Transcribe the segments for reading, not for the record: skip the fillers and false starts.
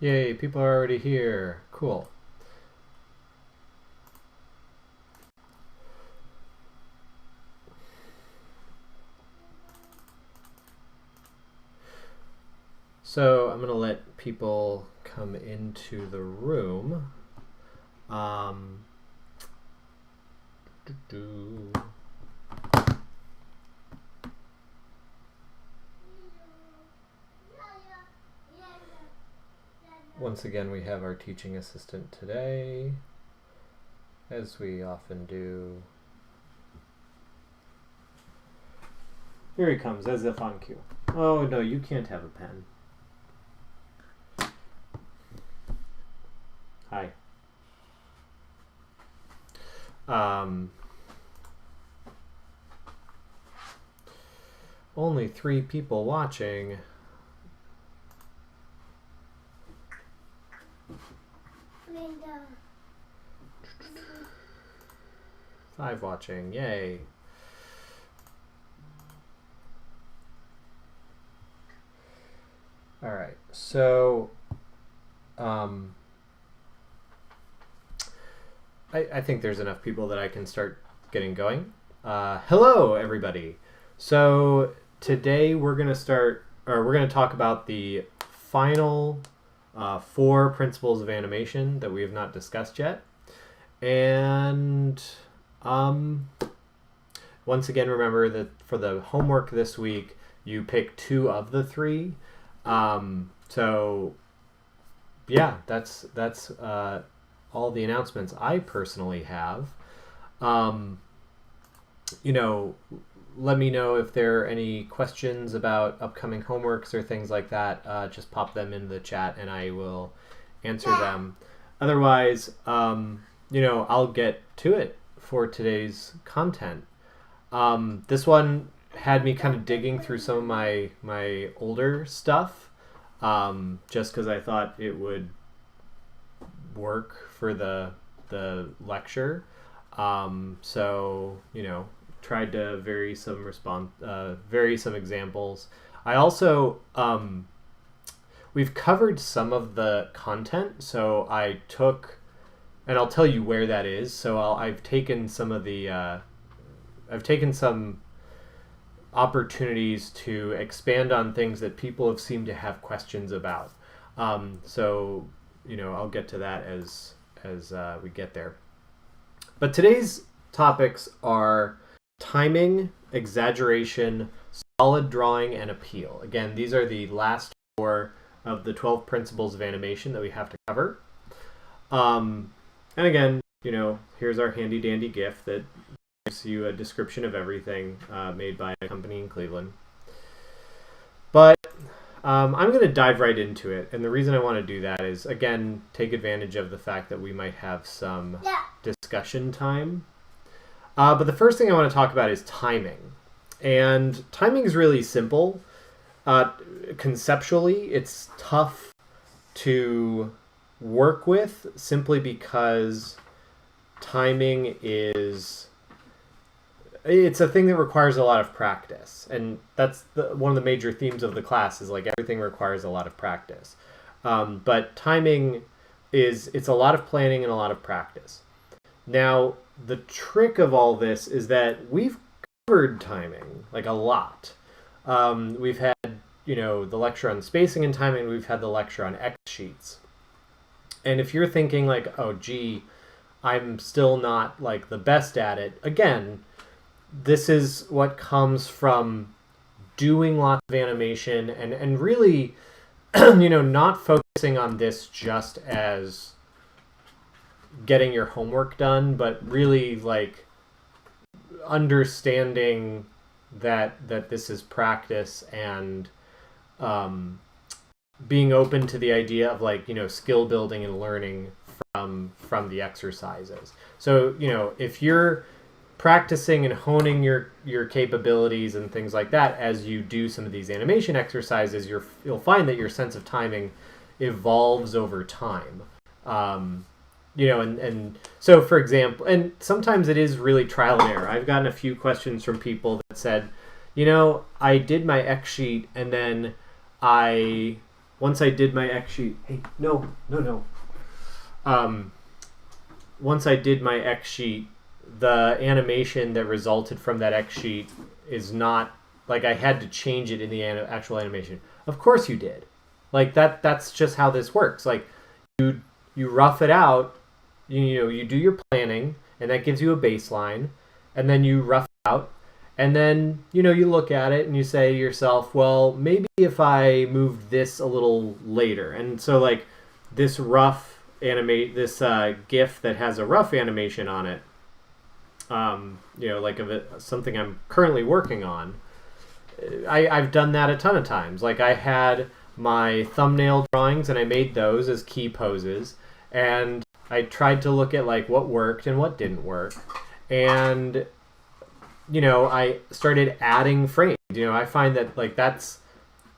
Yay, people are already here. Cool. So I'm going to let people come into the room. Once again, we have our teaching assistant today, as we often do. Here he comes, as if on cue. Oh, no, you can't have a pen. Hi. Only 3 people watching. Linda. 5 watching, yay. All right, so I think there's enough people that I can start getting going. Hello, everybody. So today we're going to talk about the final 4 principles of animation that we have not discussed yet. And once again, remember that for the homework this week, you pick 2 of the 3. So yeah, that's all the announcements I personally have. Let me know if there are any questions about upcoming homeworks or things like that. Just pop them in the chat and I will answer them. Otherwise, I'll get to it for today's content. This one had me kind of digging through some of my older stuff, just because I thought it would work for the lecture. So tried to vary some examples. I also we've covered some of the content, so I took, and I'll tell you where that is. So I've taken some opportunities to expand on things that people have seemed to have questions about. So I'll get to that as we get there. But today's topics are timing, exaggeration, solid drawing, and appeal. Again, these are the last 4 of the 12 principles of animation that we have to cover. And again, here's our handy dandy GIF that gives you a description of everything, made by a company in Cleveland. But I'm going to dive right into it. And the reason I want to do that is, again, take advantage of the fact that we might have some discussion time. But the first thing I want to talk about is timing. And timing is really simple. Conceptually, it's tough to work with simply because timing it's a thing that requires a lot of practice. And that's one of the major themes of the class is like everything requires a lot of practice. But timing it's a lot of planning and a lot of practice. Now, the trick of all this is that we've covered timing like a lot. We've had, the lecture on spacing and timing. We've had the lecture on XSheets. And if you're thinking like, oh, gee, I'm still not like the best at it. Again, this is what comes from doing lots of animation and really, not focusing on this just as getting your homework done, but really like understanding that this is practice and being open to the idea of like, skill building and learning from the exercises. So, if you're practicing and honing your capabilities and things like that as you do some of these animation exercises, you'll find that your sense of timing evolves over time. And so, for example, and sometimes it is really trial and error. I've gotten a few questions from people that said, I did my X sheet and then I once I did my X sheet. Hey, no. Once I did my X sheet, the animation that resulted from that X sheet is not like I had to change it in the actual animation. Of course you did. Like that's just how this works. Like you rough it out, you do your planning and that gives you a baseline, and then you rough it out, and then you look at it and you say to yourself, well, maybe if I moved this a little later. And so like this rough this GIF that has a rough animation on it, like of something I'm currently working on. I've done that a ton of times. Like I had my thumbnail drawings and I made those as key poses, and I tried to look at like what worked and what didn't work, and I started adding frames. I find that like that's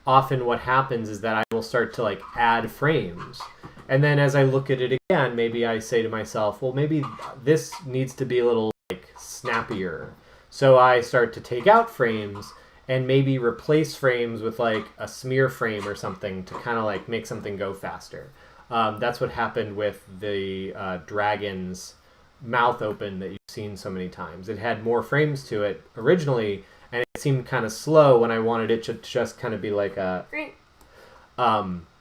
often what happens, is that I will start to like add frames. And then as I look at it again, maybe I say to myself, well, maybe this needs to be a little like snappier. So I start to take out frames and maybe replace frames with like a smear frame or something to kind of like make something go faster. That's what happened with the dragon's mouth open that you've seen so many times. It had more frames to it originally, and it seemed kind of slow when I wanted it to just kind of be like a...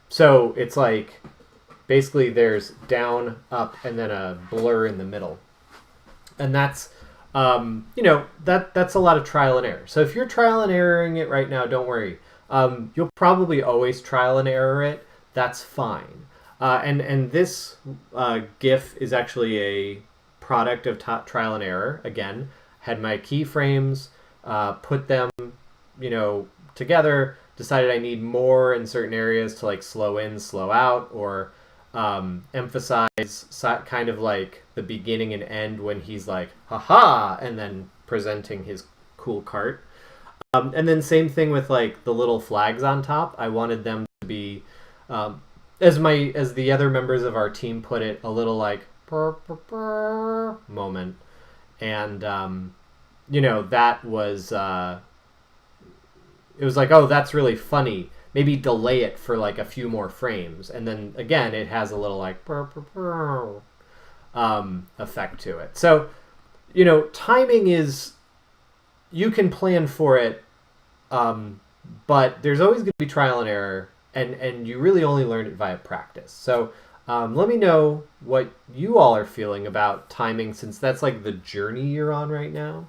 So it's like... Basically, there's down, up, and then a blur in the middle. And that's, that's a lot of trial and error. So if you're trial and erroring it right now, don't worry. You'll probably always trial and error it. That's fine. And this GIF is actually a product of trial and error. Again, had my keyframes, put them, together, decided I need more in certain areas to like slow in, slow out, or... emphasize kind of like the beginning and end when he's like, haha, and then presenting his cool cart. And then same thing with like the little flags on top. I wanted them to be, as the other members of our team put it, a little like purr, purr, purr moment. And, that was, it was like, oh, that's really funny. Maybe delay it for like a few more frames, and then again it has a little like burr, burr, burr, effect to it. So timing is, you can plan for it, but there's always going to be trial and error, and you really only learn it via practice. So let me know what you all are feeling about timing, since that's like the journey you're on right now,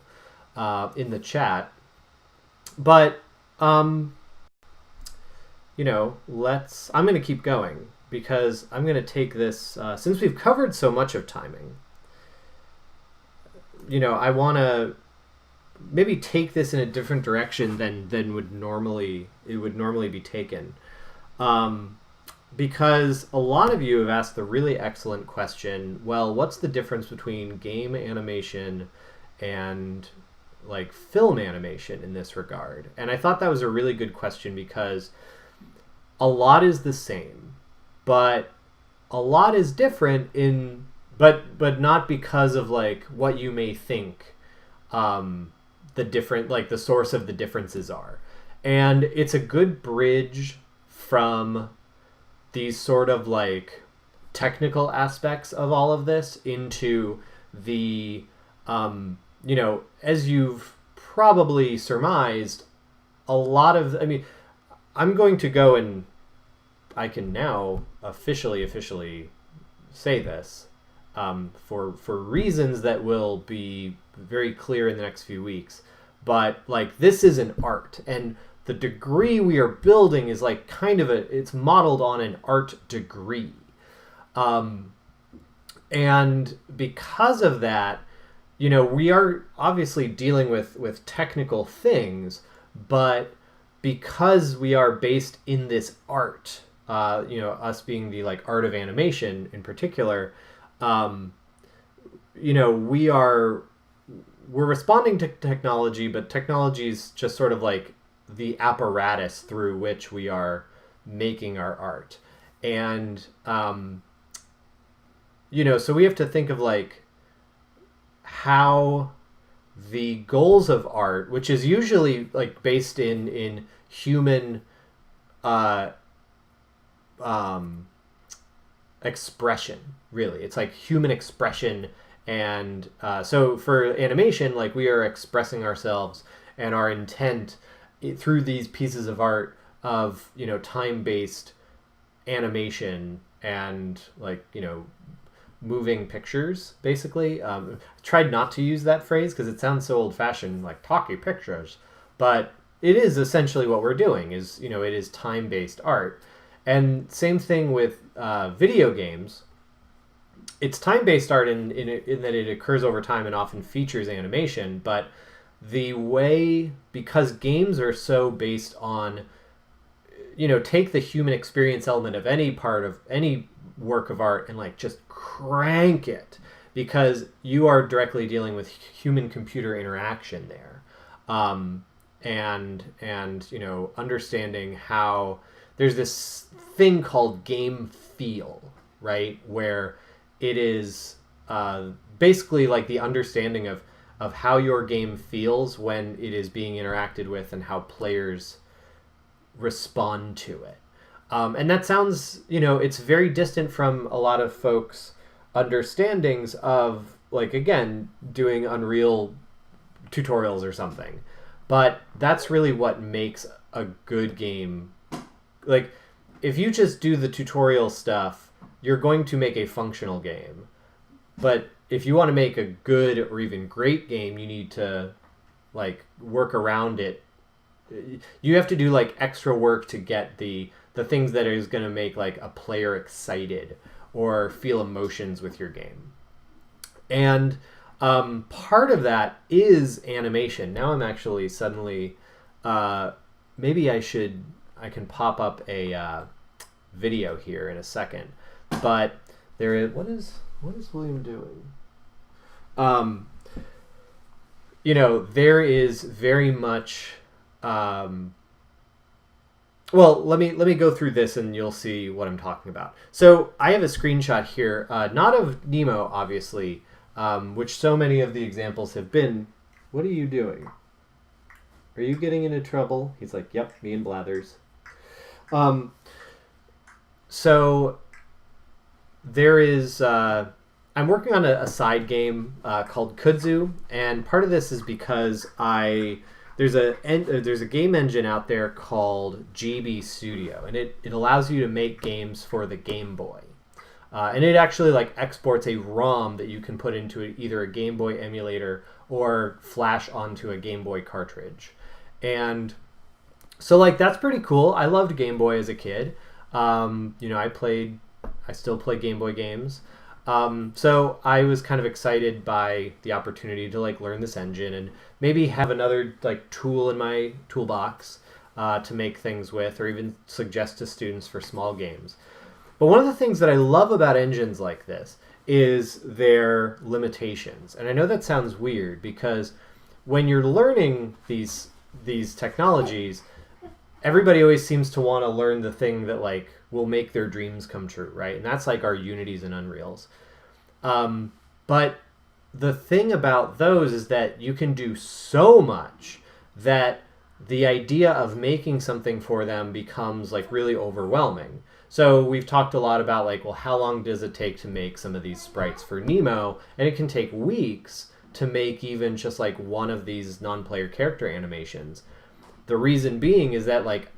in the chat. But I'm going to keep going, because I'm going to take this, since we've covered so much of timing, I want to maybe take this in a different direction than would normally be taken. Because a lot of you have asked the really excellent question, well, what's the difference between game animation and like film animation in this regard? And I thought that was a really good question, because a lot is the same, but a lot is different but not because of like what you may think the different, like the source of the differences are. And it's a good bridge from these sort of like technical aspects of all of this into the as you've probably surmised, a lot of, I'm going to go, and I can now officially say this, for reasons that will be very clear in the next few weeks. But like, this is an art, and the degree we are building is like kind of it's modeled on an art degree. And because of that, we are obviously dealing with technical things, but because we are based in this art, us being the like art of animation in particular, we're responding to technology, but technology is just sort of like the apparatus through which we are making our art. And, so we have to think of like how the goals of art, which is usually like based in human expression, really. It's like human expression. And so for animation, like we are expressing ourselves and our intent through these pieces of art of, time-based animation and like, moving pictures, basically. Tried not to use that phrase because it sounds so old-fashioned, like talkie pictures. But it is essentially what we're doing is, it is time-based art. And same thing with video games. It's time-based art in that it occurs over time and often features animation, but the way, because games are so based on, take the human experience element of any part of any work of art and like just crank it, because you are directly dealing with human-computer interaction there. And understanding how there's this thing called game feel, right? Where it is basically like the understanding of how your game feels when it is being interacted with and how players respond to it. And that sounds, it's very distant from a lot of folks' understandings of, like, again, doing Unreal tutorials or something. But that's really what makes a good game. Like, if you just do the tutorial stuff, you're going to make a functional game. But if you want to make a good or even great game, you need to, like, work around it. You have to do, like, extra work to get the things that is going to make, like, a player excited or feel emotions with your game. And part of that is animation. Now I'm actually suddenly... maybe I can pop up a video here in a second. But there is... What is William doing? There is very much... well, let me go through this and you'll see what I'm talking about. So I have a screenshot here, not of Nemo, obviously, which so many of the examples have been. What are you doing? Are you getting into trouble? He's like, yep, me and Blathers. So there is... I'm working on a side game called Kudzu, and part of this is because there's a game engine out there called GB Studio, and it allows you to make games for the Game Boy. And it actually like exports a ROM that you can put into either a Game Boy emulator or flash onto a Game Boy cartridge. And so like that's pretty cool. I loved Game Boy as a kid. I still play Game Boy games. So I was kind of excited by the opportunity to like learn this engine and maybe have another like tool in my toolbox to make things with, or even suggest to students for small games. But one of the things that I love about engines like this is their limitations. And I know that sounds weird because when you're learning these technologies, everybody always seems to want to learn the thing that like will make their dreams come true, right? And that's like our Unities and Unreals. But the thing about those is that you can do so much that the idea of making something for them becomes like really overwhelming. So we've talked a lot about like, well, how long does it take to make some of these sprites for Nemo? And it can take weeks to make even just like one of these non-player character animations. The reason being is that like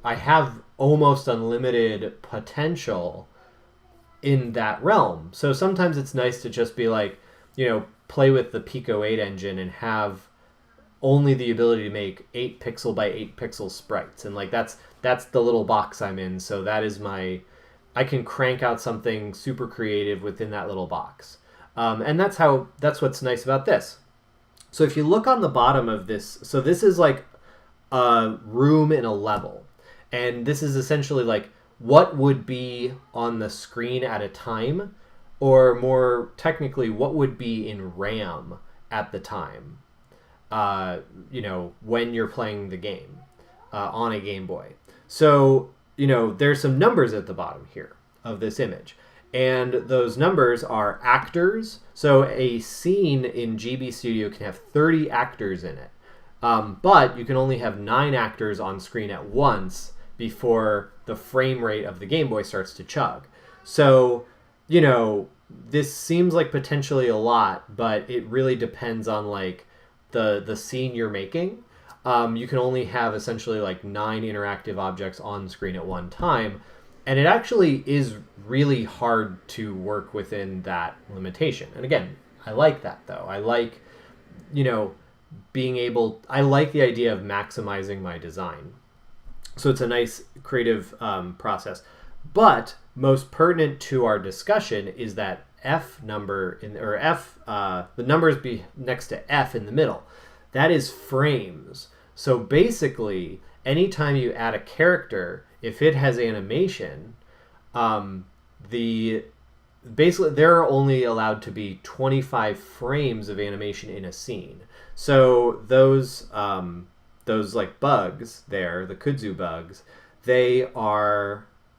I have almost unlimited potential in that realm. So sometimes it's nice to just be like, play with the Pico 8 engine and have only the ability to make 8 pixel by 8 pixel sprites. And like that's the little box I'm in. So that is I can crank out something super creative within that little box. And that's what's nice about this. So if you look on the bottom of this, so this is like a room in a level. And this is essentially like what would be on the screen at a time, or more technically, what would be in RAM at the time, when you're playing the game on a Game Boy. So, there's some numbers at the bottom here of this image. And those numbers are actors. So a scene in GB Studio can have 30 actors in it. But you can only have 9 actors on screen at once before the frame rate of the Game Boy starts to chug. So, this seems like potentially a lot, but it really depends on like the scene you're making. You can only have essentially like 9 interactive objects on screen at one time, and it actually is really hard to work within that limitation. And again, I like that though. I like, I like the idea of maximizing my design. So it's a nice creative process. But most pertinent to our discussion is that F number the numbers be next to F in the middle. That is frames. So basically, anytime you add a character, if it has animation, basically there are only allowed to be 25 frames of animation in a scene. So those like bugs there, the kudzu bugs,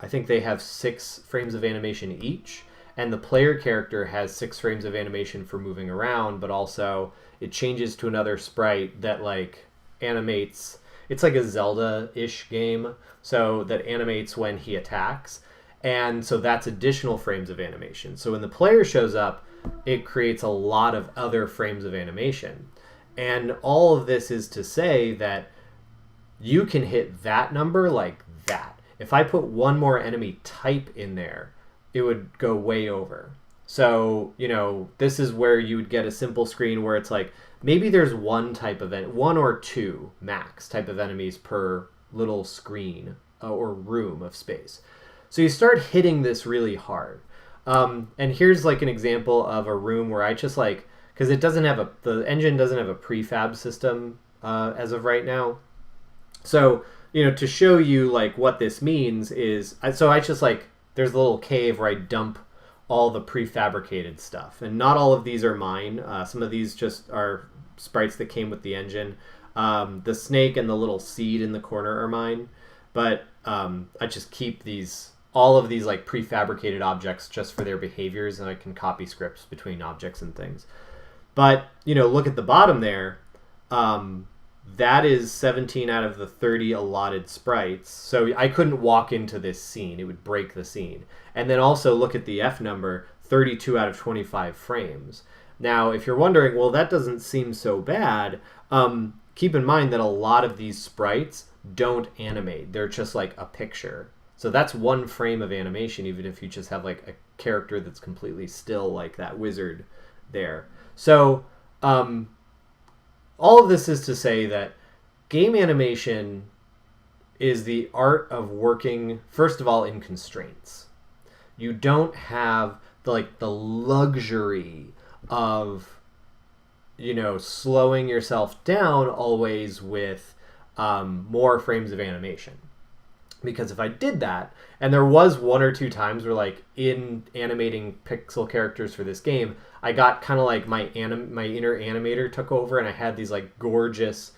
I think they have 6 frames of animation each, and the player character has 6 frames of animation for moving around, but also it changes to another sprite that like animates. It's like a Zelda-ish game, so that animates when he attacks, and so that's additional frames of animation. So when the player shows up, it creates a lot of other frames of animation. And all of this is to say that you can hit that number like that. If I put one more enemy type in there, it would go way over. So, this is where you would get a simple screen where it's like, maybe there's one or two max type of enemies per little screen or room of space. So you start hitting this really hard. And here's like an example of a room where I just like, because the engine doesn't have a prefab system as of right now. So, to show you like what this means is, so I just like, there's a little cave where I dump all the prefabricated stuff. And not all of these are mine. Some of these just are sprites that came with the engine. The snake and the little seed in the corner are mine. But I just keep all of these like prefabricated objects just for their behaviors, and I can copy scripts between objects and things. But, look at the bottom there. That is 17 out of the 30 allotted sprites. So I couldn't walk into this scene. It would break the scene. And then also look at the F number, 32 out of 25 frames. Now, if you're wondering, well, that doesn't seem so bad, keep in mind that a lot of these sprites don't animate. They're just like a picture. So that's 1 frame of animation, even if you just have like a character that's completely still, like that wizard there. So all of this is to say that game animation is the art of working, first of all, in constraints. You don't have the luxury of, slowing yourself down always with more frames of animation. Because if I did that, and there was 1 or 2 times where like in animating pixel characters for this game, I got kind of like my inner animator took over, and I had these like gorgeous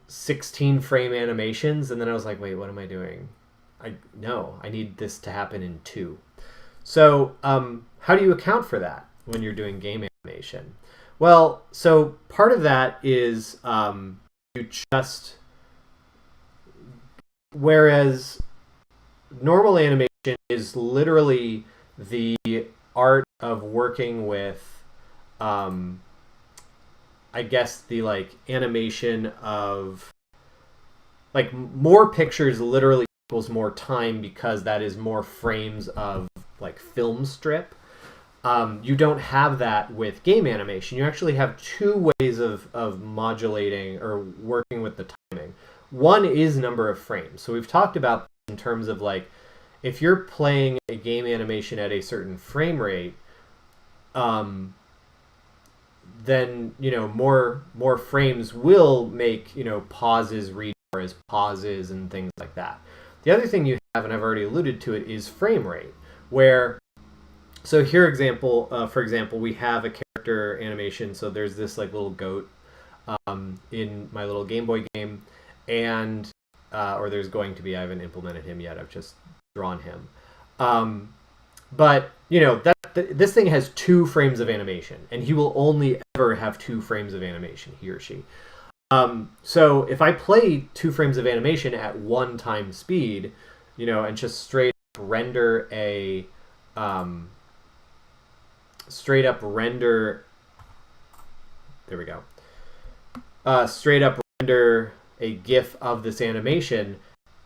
16 frame animations, and then I was like, wait, what am I doing? I need this to happen in 2. So how do you account for that when you're doing game animation? Well, so part of that is whereas normal animation is literally the art of working with, I guess, the like animation of like more pictures literally equals more time, because that is more frames of like film strip. You don't have that with game animation. You actually have 2 ways of modulating or working with the timing. One is number of frames. So we've talked about in terms of like, if you're playing a game animation at a certain frame rate, then more frames will make pauses read more as pauses and things like that. The other thing you have, and I've already alluded to it, is frame rate, where for example, we have a character animation. So there's this like little goat in my little Game Boy game, and or there's going to be. I haven't implemented him yet. I've just drawn him. But this thing has 2 frames of animation, and he will only ever have 2 frames of animation, he or she. So if I play 2 frames of animation at 1 time speed, and just straight up render, there we go, straight up render a GIF of this animation,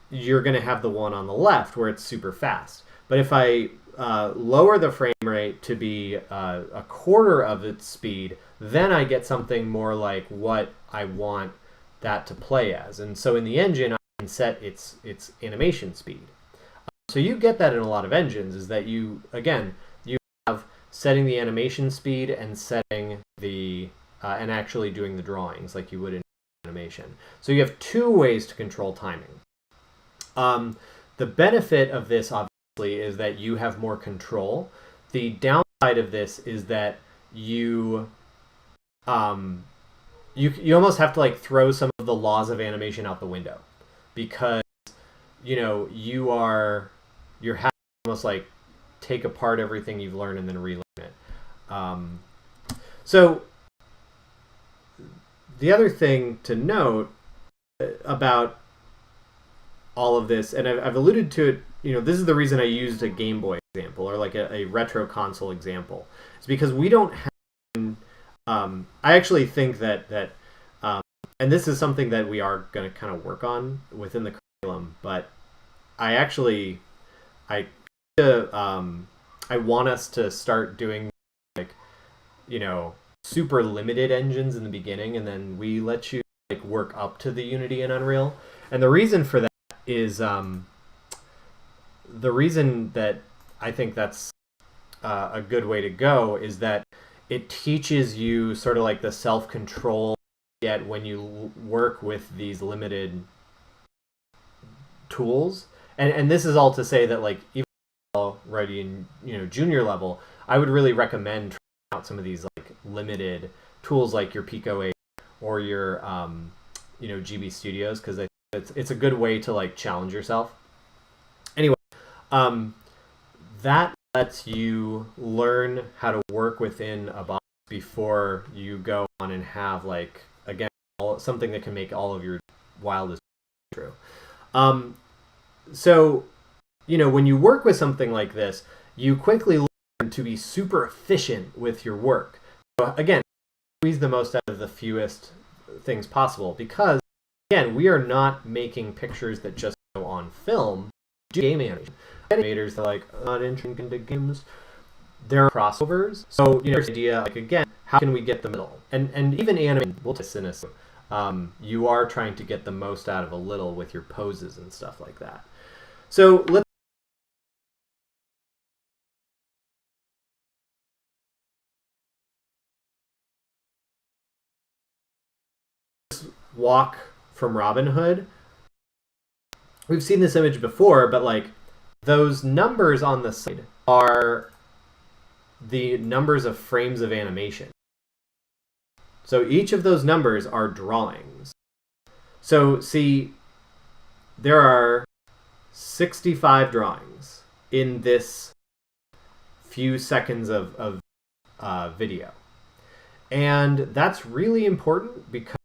you're going to have the one on the left where it's super fast. But if I lower the frame rate to be a quarter of its speed, then I get something more like what I want that to play as. And so in the engine, I can set its animation speed. So you get that in a lot of engines, is that you have setting the animation speed and setting the and actually doing the drawings like you would in animation. So you have 2 ways to control timing. The benefit of this, obviously, is that you have more control. The downside of this is that you almost have to like throw some of the laws of animation out the window, because you're having to almost like take apart everything you've learned and then relearn it. So the other thing to note about all of this, and I've alluded to it, this is the reason I used a Game Boy example, or like a retro console example. It's because we don't have I actually think that and this is something that we are going to kind of work on within the curriculum, but I want us to start doing like super limited engines in the beginning, and then we let you like work up to the Unity and Unreal. And the reason for that is the reason that I think that's a good way to go is that it teaches you sort of like the self-control yet when you work with these limited tools. And this is all to say that like even already in junior level, I would really recommend trying out some of these like limited tools like your Pico 8 or your GB Studios, because it's a good way to like challenge yourself. Anyway, that lets you learn how to work within a box before you go on and have like again something that can make all of your wildest true. So when you work with something like this, you quickly learn to be super efficient with your work. So again, squeeze the most out of the fewest things possible, because again, we are not making pictures that just go on film. Game animation. Animators are like not entering into games. There are crossovers. So there's the idea like again, how can we get the middle? And even animation, we'll take this. You are trying to get the most out of a little with your poses and stuff like that. So let's walk from Robin Hood. We've seen this image before, but like those numbers on the side are the numbers of frames of animation. So each of those numbers are drawings. So see, there are 65 drawings in this few seconds of video. And that's really important because,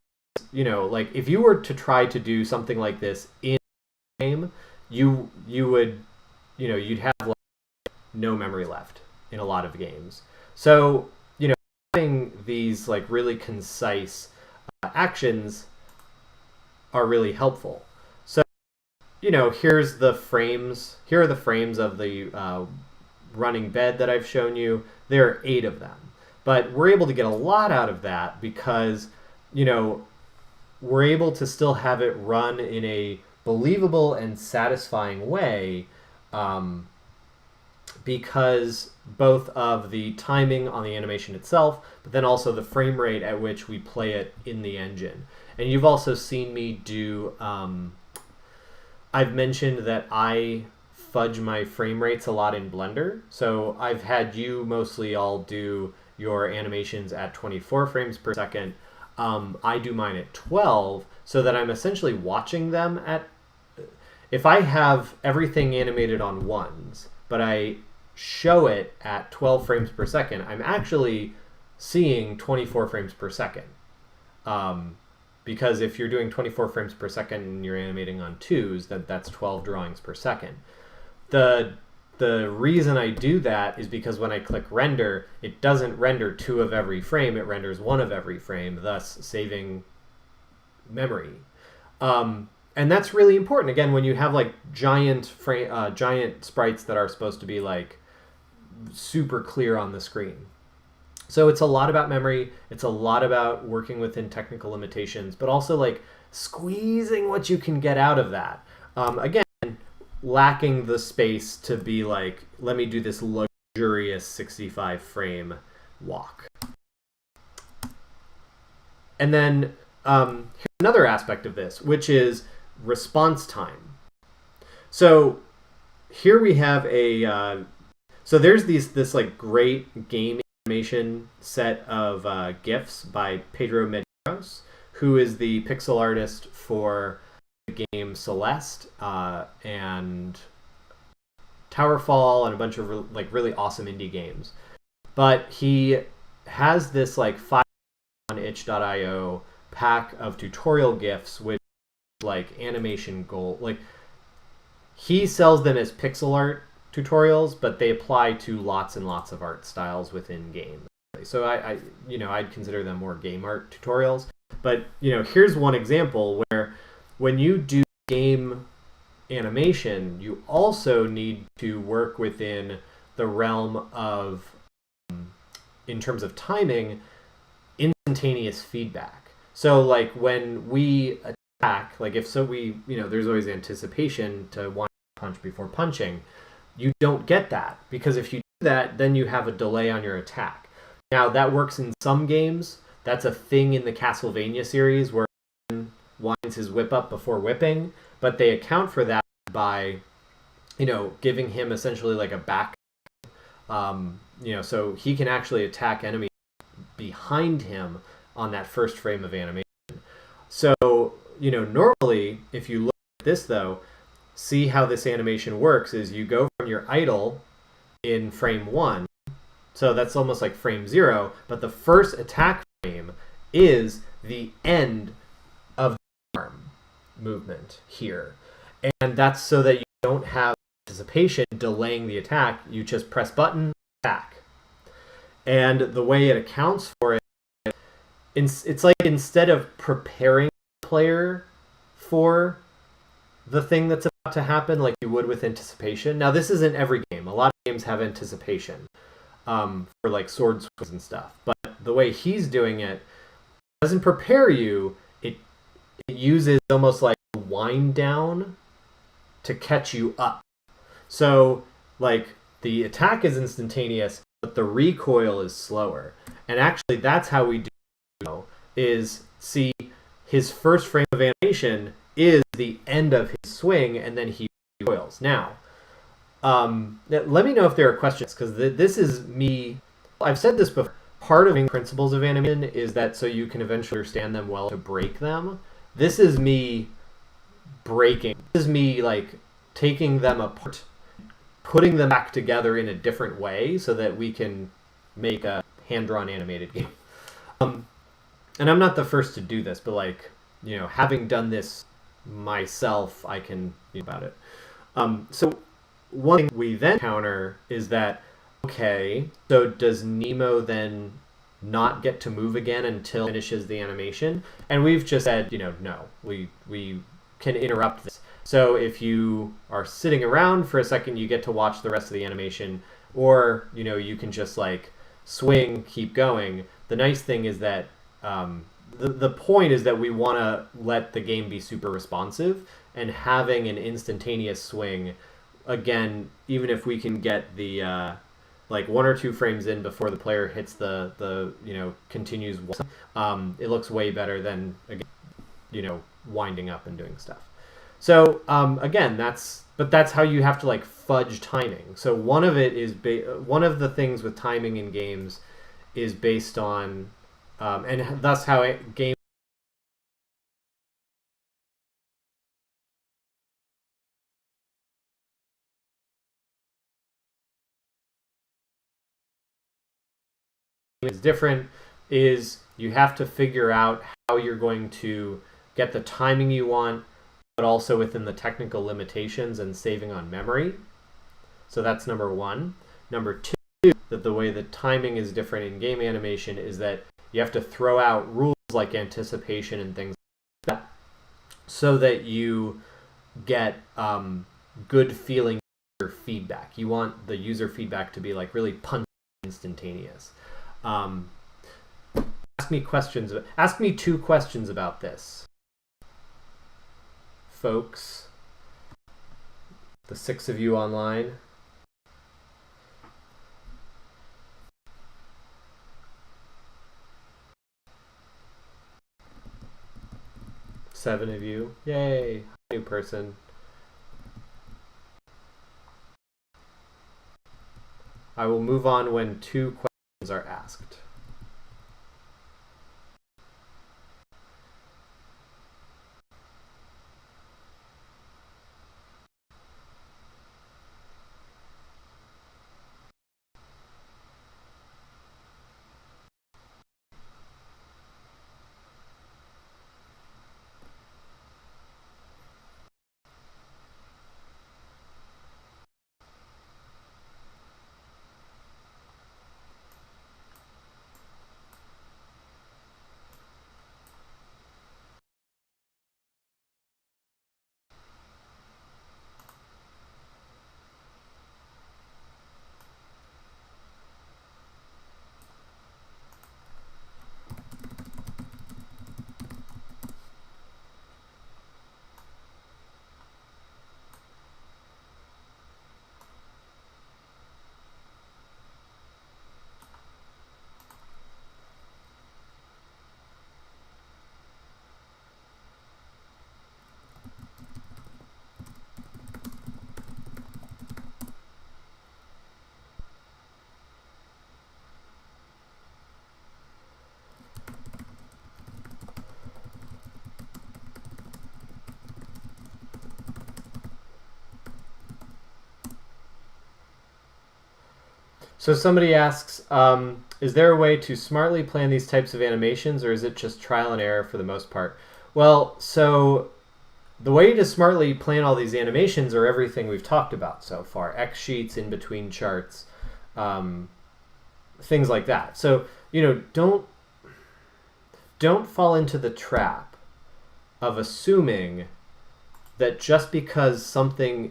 like if you were to try to do something like this in a game, you would, you'd have like no memory left in a lot of games. So, having these like really concise actions are really helpful. So, here's the frames. Here are the frames of the running bed that I've shown you. There are 8 of them. But we're able to get a lot out of that because, we're able to still have it run in a believable and satisfying way, because both of the timing on the animation itself, but then also the frame rate at which we play it in the engine. And you've also seen me do, I've mentioned that I fudge my frame rates a lot in Blender. So I've had you mostly all do your animations at 24 frames per second. I do mine at 12 so that I'm essentially watching them at, if I have everything animated on ones, but I show it at 12 frames per second, I'm actually seeing 24 frames per second. because if you're doing 24 frames per second and you're animating on twos, that's 12 drawings per second. The reason I do that is because when I click render, it doesn't render 2 of every frame, it renders 1 of every frame, thus saving memory. And that's really important. Again, when you have like giant sprites that are supposed to be like super clear on the screen. So it's a lot about memory. It's a lot about working within technical limitations, but also like squeezing what you can get out of that. Again, lacking the space to be like, let me do this luxurious 65 frame walk. And then here's another aspect of this, which is response time. So here we have a so there's this like great game animation set of GIFs by Pedro Medeiros, who is the pixel artist for the game Celeste and Towerfall and a bunch of like really awesome indie games. But he has this like 5 on itch.io pack of tutorial GIFs, which like animation gold. Like he sells them as pixel art tutorials, but they apply to lots and lots of art styles within games. So I'd consider them more game art tutorials. But here's one example where when you do game animation, you also need to work within the realm of, in terms of timing, instantaneous feedback. So like when we attack, like if so we, there's always anticipation to want to punch before punching. You don't get that, because if you do that, then you have a delay on your attack. Now that works in some games. That's a thing in the Castlevania series where he winds his whip up before whipping, but they account for that by, giving him essentially like a back, so he can actually attack enemies behind him on that first frame of animation. So, normally, if you look at this though, see how this animation works is you go from your idle in frame 1, so that's almost like frame 0, but the first attack frame is the end of the arm movement here. And that's so that you don't have anticipation delaying the attack. You just press button, attack. And the way it accounts for it, it's like instead of preparing the player for the thing that's about to happen like you would with anticipation. Now, this isn't every game. A lot of games have anticipation for like sword swings and stuff. But the way he's doing it doesn't prepare you. It uses almost like a wind down to catch you up. So like the attack is instantaneous, but the recoil is slower. And actually that's how we do it, is see his first frame of animation is the end of his swing, and then he recoils. Now, let me know if there are questions, because this is me. I've said this before. Part of the principles of animation is that so you can eventually understand them well to break them. This is me breaking. This is me like taking them apart, putting them back together in a different way so that we can make a hand-drawn animated game. And I'm not the first to do this, but like, having done this myself, I can about it. So one thing we then counter is that, okay, so does Nemo then not get to move again until it finishes the animation? And we've just said, no, we can interrupt this. So if you are sitting around for a second, you get to watch the rest of the animation, or, you can just like swing, keep going. The nice thing is that the point is that we want to let the game be super responsive, and having an instantaneous swing, again, even if we can get the like 1 or 2 frames in before the player hits the continues, it looks way better than, again, winding up and doing stuff. So again, that's how you have to like fudge timing. So one of the things with timing in games is based on and that's how game is different, is you have to figure out how you're going to get the timing you want, but also within the technical limitations and saving on memory. So that's number one. Number two, that the way the timing is different in game animation is that you have to throw out rules like anticipation and things like that so that you get good feeling feedback. You want the user feedback to be like really instantaneous. Ask me questions. Ask me 2 questions about this, folks. The 6 of you online. Seven of you. Yay! New person. I will move on when 2 questions are asked. So somebody asks, is there a way to smartly plan these types of animations, or is it just trial and error for the most part? Well, so the way to smartly plan all these animations are everything we've talked about so far. XSheets, in between charts, things like that. So, don't fall into the trap of assuming that just because something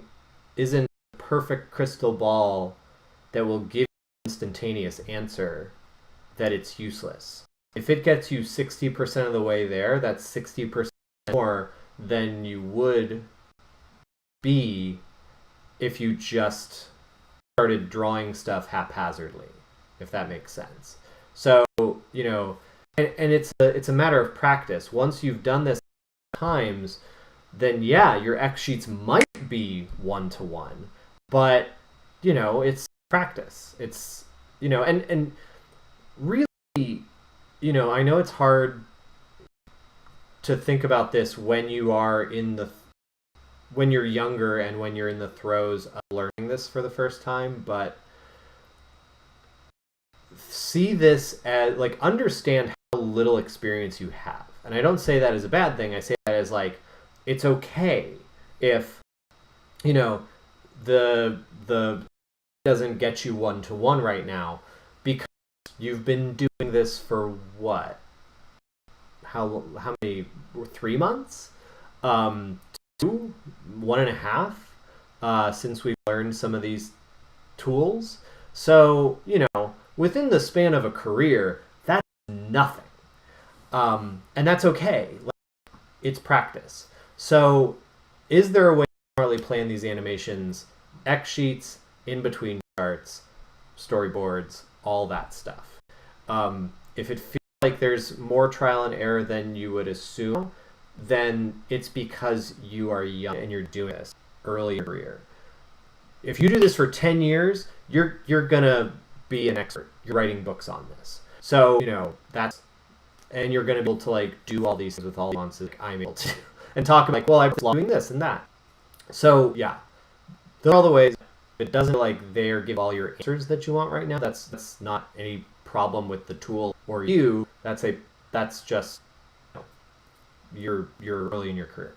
isn't a perfect crystal ball that will give instantaneous answer, that it's useless. If it gets you 60% of the way there, that's 60% more than you would be if you just started drawing stuff haphazardly, if that makes sense. So, and it's a matter of practice. Once you've done this times, then yeah, your X sheets might be 1-to-1, but it's practice. It's and really, I know it's hard to think about this when you're younger and when you're in the throes of learning this for the first time, but see this as understand how little experience you have. And I don't say that as a bad thing. I say that as it's okay if the doesn't get you 1-to-1 right now, because you've been doing this for what? How many? 3 months? 2, 1.5, since we've learned some of these tools. So within the span of a career, that's nothing, and that's okay. It's practice. So, is there a way to smartly plan these animations? X sheets, in between charts, storyboards, all that stuff. If it feels like there's more trial and error than you would assume, then it's because you are young and you're doing this early in your career. If you do this for 10 years, you're gonna be an expert. You're writing books on this. So, and you're gonna be able to do all these things with all the nuances I'm able to, and talk about I was doing this and that. So yeah, those are all the ways. It doesn't they're give all your answers that you want right now. That's not any problem with the tool or you. That's a that's just, you're early in your career.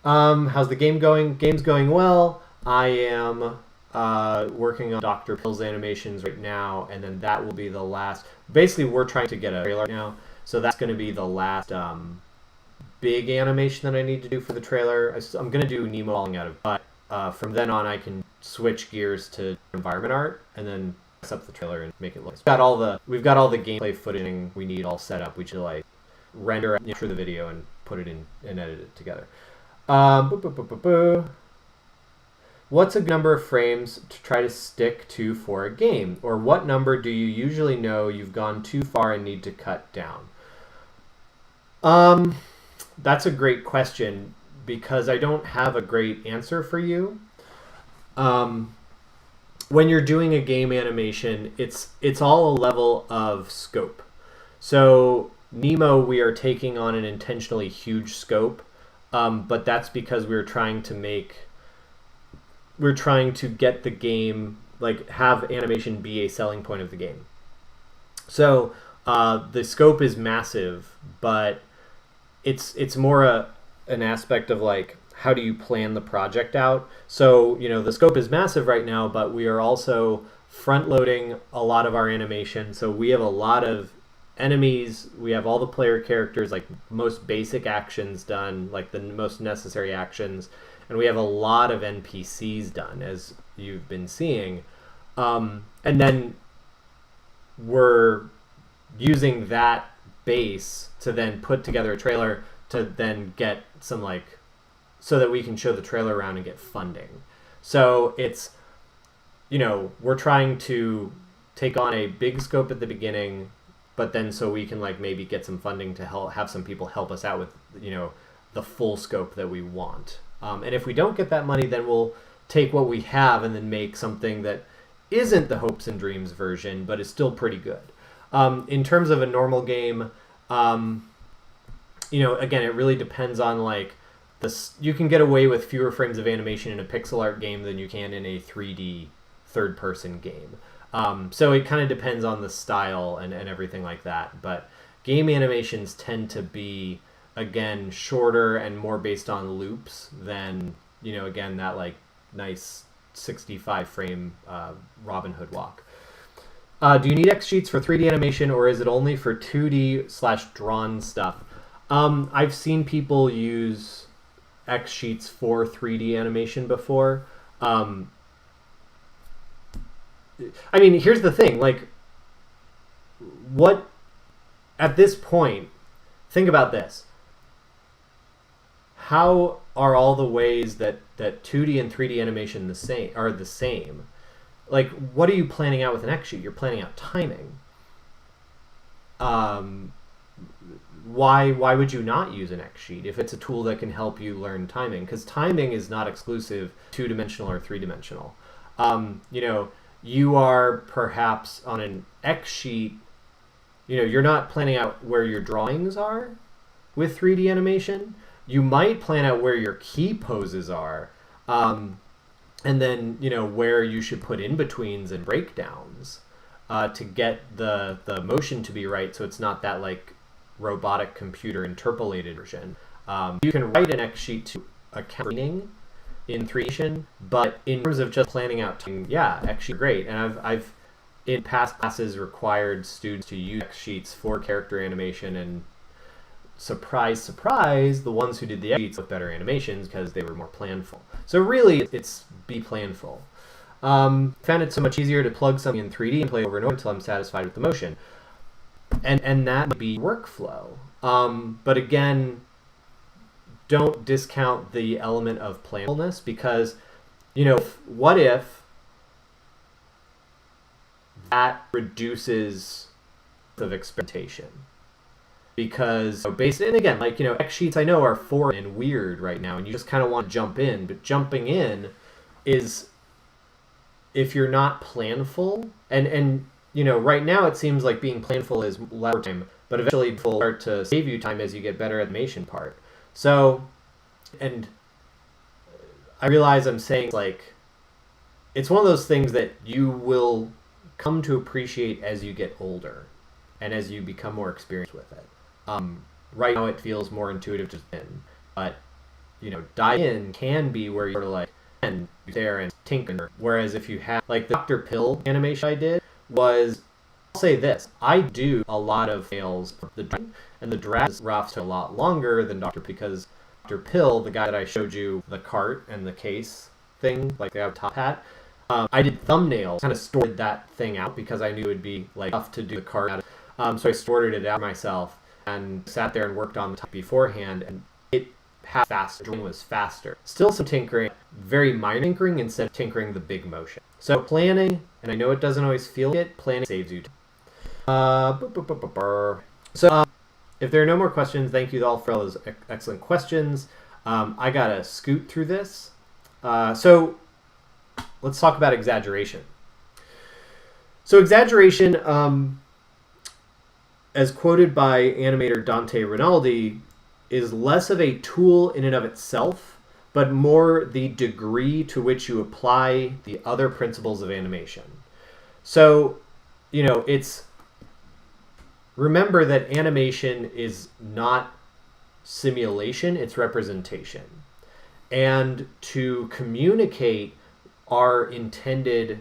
How's the game going? Game's going well. I am working on Dr. Pill's animations right now, and then that will be the last. Basically, we're trying to get a trailer now, so that's going to be the last big animation that I need to do for the trailer. I'm going to do Nemo falling out of, but from then on, I can switch gears to environment art, and then mess up the trailer and make it look. We've got all the gameplay footage we need all set up. We should like render through the video and put it in and edit it together. What's a good number of frames to try to stick to for a game? Or what number do you usually know you've gone too far and need to cut down? That's a great question because I don't have a great answer for you. When you're doing a game animation, it's all a level of scope. So Nemo, we are taking on an intentionally huge scope, but that's because we're trying to get the game, like have animation be a selling point of the game. So the scope is massive, but it's more an aspect of like, how do you plan the project out? So, the scope is massive right now, but we are also front loading a lot of our animation. So we have a lot of enemies, we have all the player characters, like most basic actions done, like the most necessary actions, and we have a lot of NPCs done, as you've been seeing. And then we're using that base to then put together a trailer to then get some so that we can show the trailer around and get funding. So it's, we're trying to take on a big scope at the beginning, but then so we can maybe get some funding to have some people help us out with, the full scope that we want. And if we don't get that money, then we'll take what we have and then make something that isn't the hopes and dreams version, but is still pretty good. In terms of a normal game, again, it really depends on you can get away with fewer frames of animation in a pixel art game than you can in a 3D third-person game. So it kind of depends on the style and everything like that. But game animations tend to be, again, shorter and more based on loops than, again, that nice 65-frame Robin Hood walk. Do you need XSheets for 3D animation, or is it only for 2D/drawn stuff? I've seen people use XSheets for 3D animation before. Here's the thing. At this point, think about this. How are all the ways that 2D and 3D animation are the same? What are you planning out with an XSheet? You're planning out timing. Why would you not use an XSheet if it's a tool that can help you learn timing? Because timing is not exclusive two-dimensional or three-dimensional. You are perhaps on an XSheet, you're not planning out where your drawings are with 3D animation. You might plan out where your key poses are, and then, where you should put in-betweens and breakdowns to get the motion to be right, so it's not that, robotic computer interpolated version. You can write an XSheet to account meaning in 3D, but in terms of just planning out timing, XSheets are great. And I've in past classes required students to use XSheets for character animation, and surprise, surprise, the ones who did the XSheets with better animations because they were more planful. So really, it's be planful. Found it so much easier to plug something in 3D and play over and over until I'm satisfied with the motion. And that might be workflow. But again, don't discount the element of planfulness, because, what if that reduces of experimentation? Because and again, XSheets I know are foreign and weird right now, and you just kind of want to jump in, but jumping in is, if you're not planful, and right now it seems like being planful is less time, but eventually it will start to save you time as you get better at the animation part. So, and I realize I'm saying it's one of those things that you will come to appreciate as you get older and as you become more experienced with it. Right now it feels more intuitive to in, but dive in can be where you're like and there and tinker. Whereas if you have like the Dr. Pill animation I did was, I'll say this, I do a lot of fails and the drag is rough a lot longer than because Dr. Pill, the guy that I showed you the cart and the case thing, like they have top hat. I did thumbnails, kind of stored that thing out because I knew it would be like tough to do the cart out. So I sorted it out myself and sat there and worked on the top beforehand, and it had faster. Drawing was faster. Still some tinkering, very minor tinkering instead of tinkering the big motion. So planning, and I know it doesn't always feel like it, planning saves you time. So if there are no more questions, thank you all for all those excellent questions. I gotta scoot through this. So let's talk about exaggeration. So exaggeration, as quoted by animator Dante Rinaldi, is less of a tool in and of itself, but more the degree to which you apply the other principles of animation. So, remember that animation is not simulation, it's representation. And to communicate our intended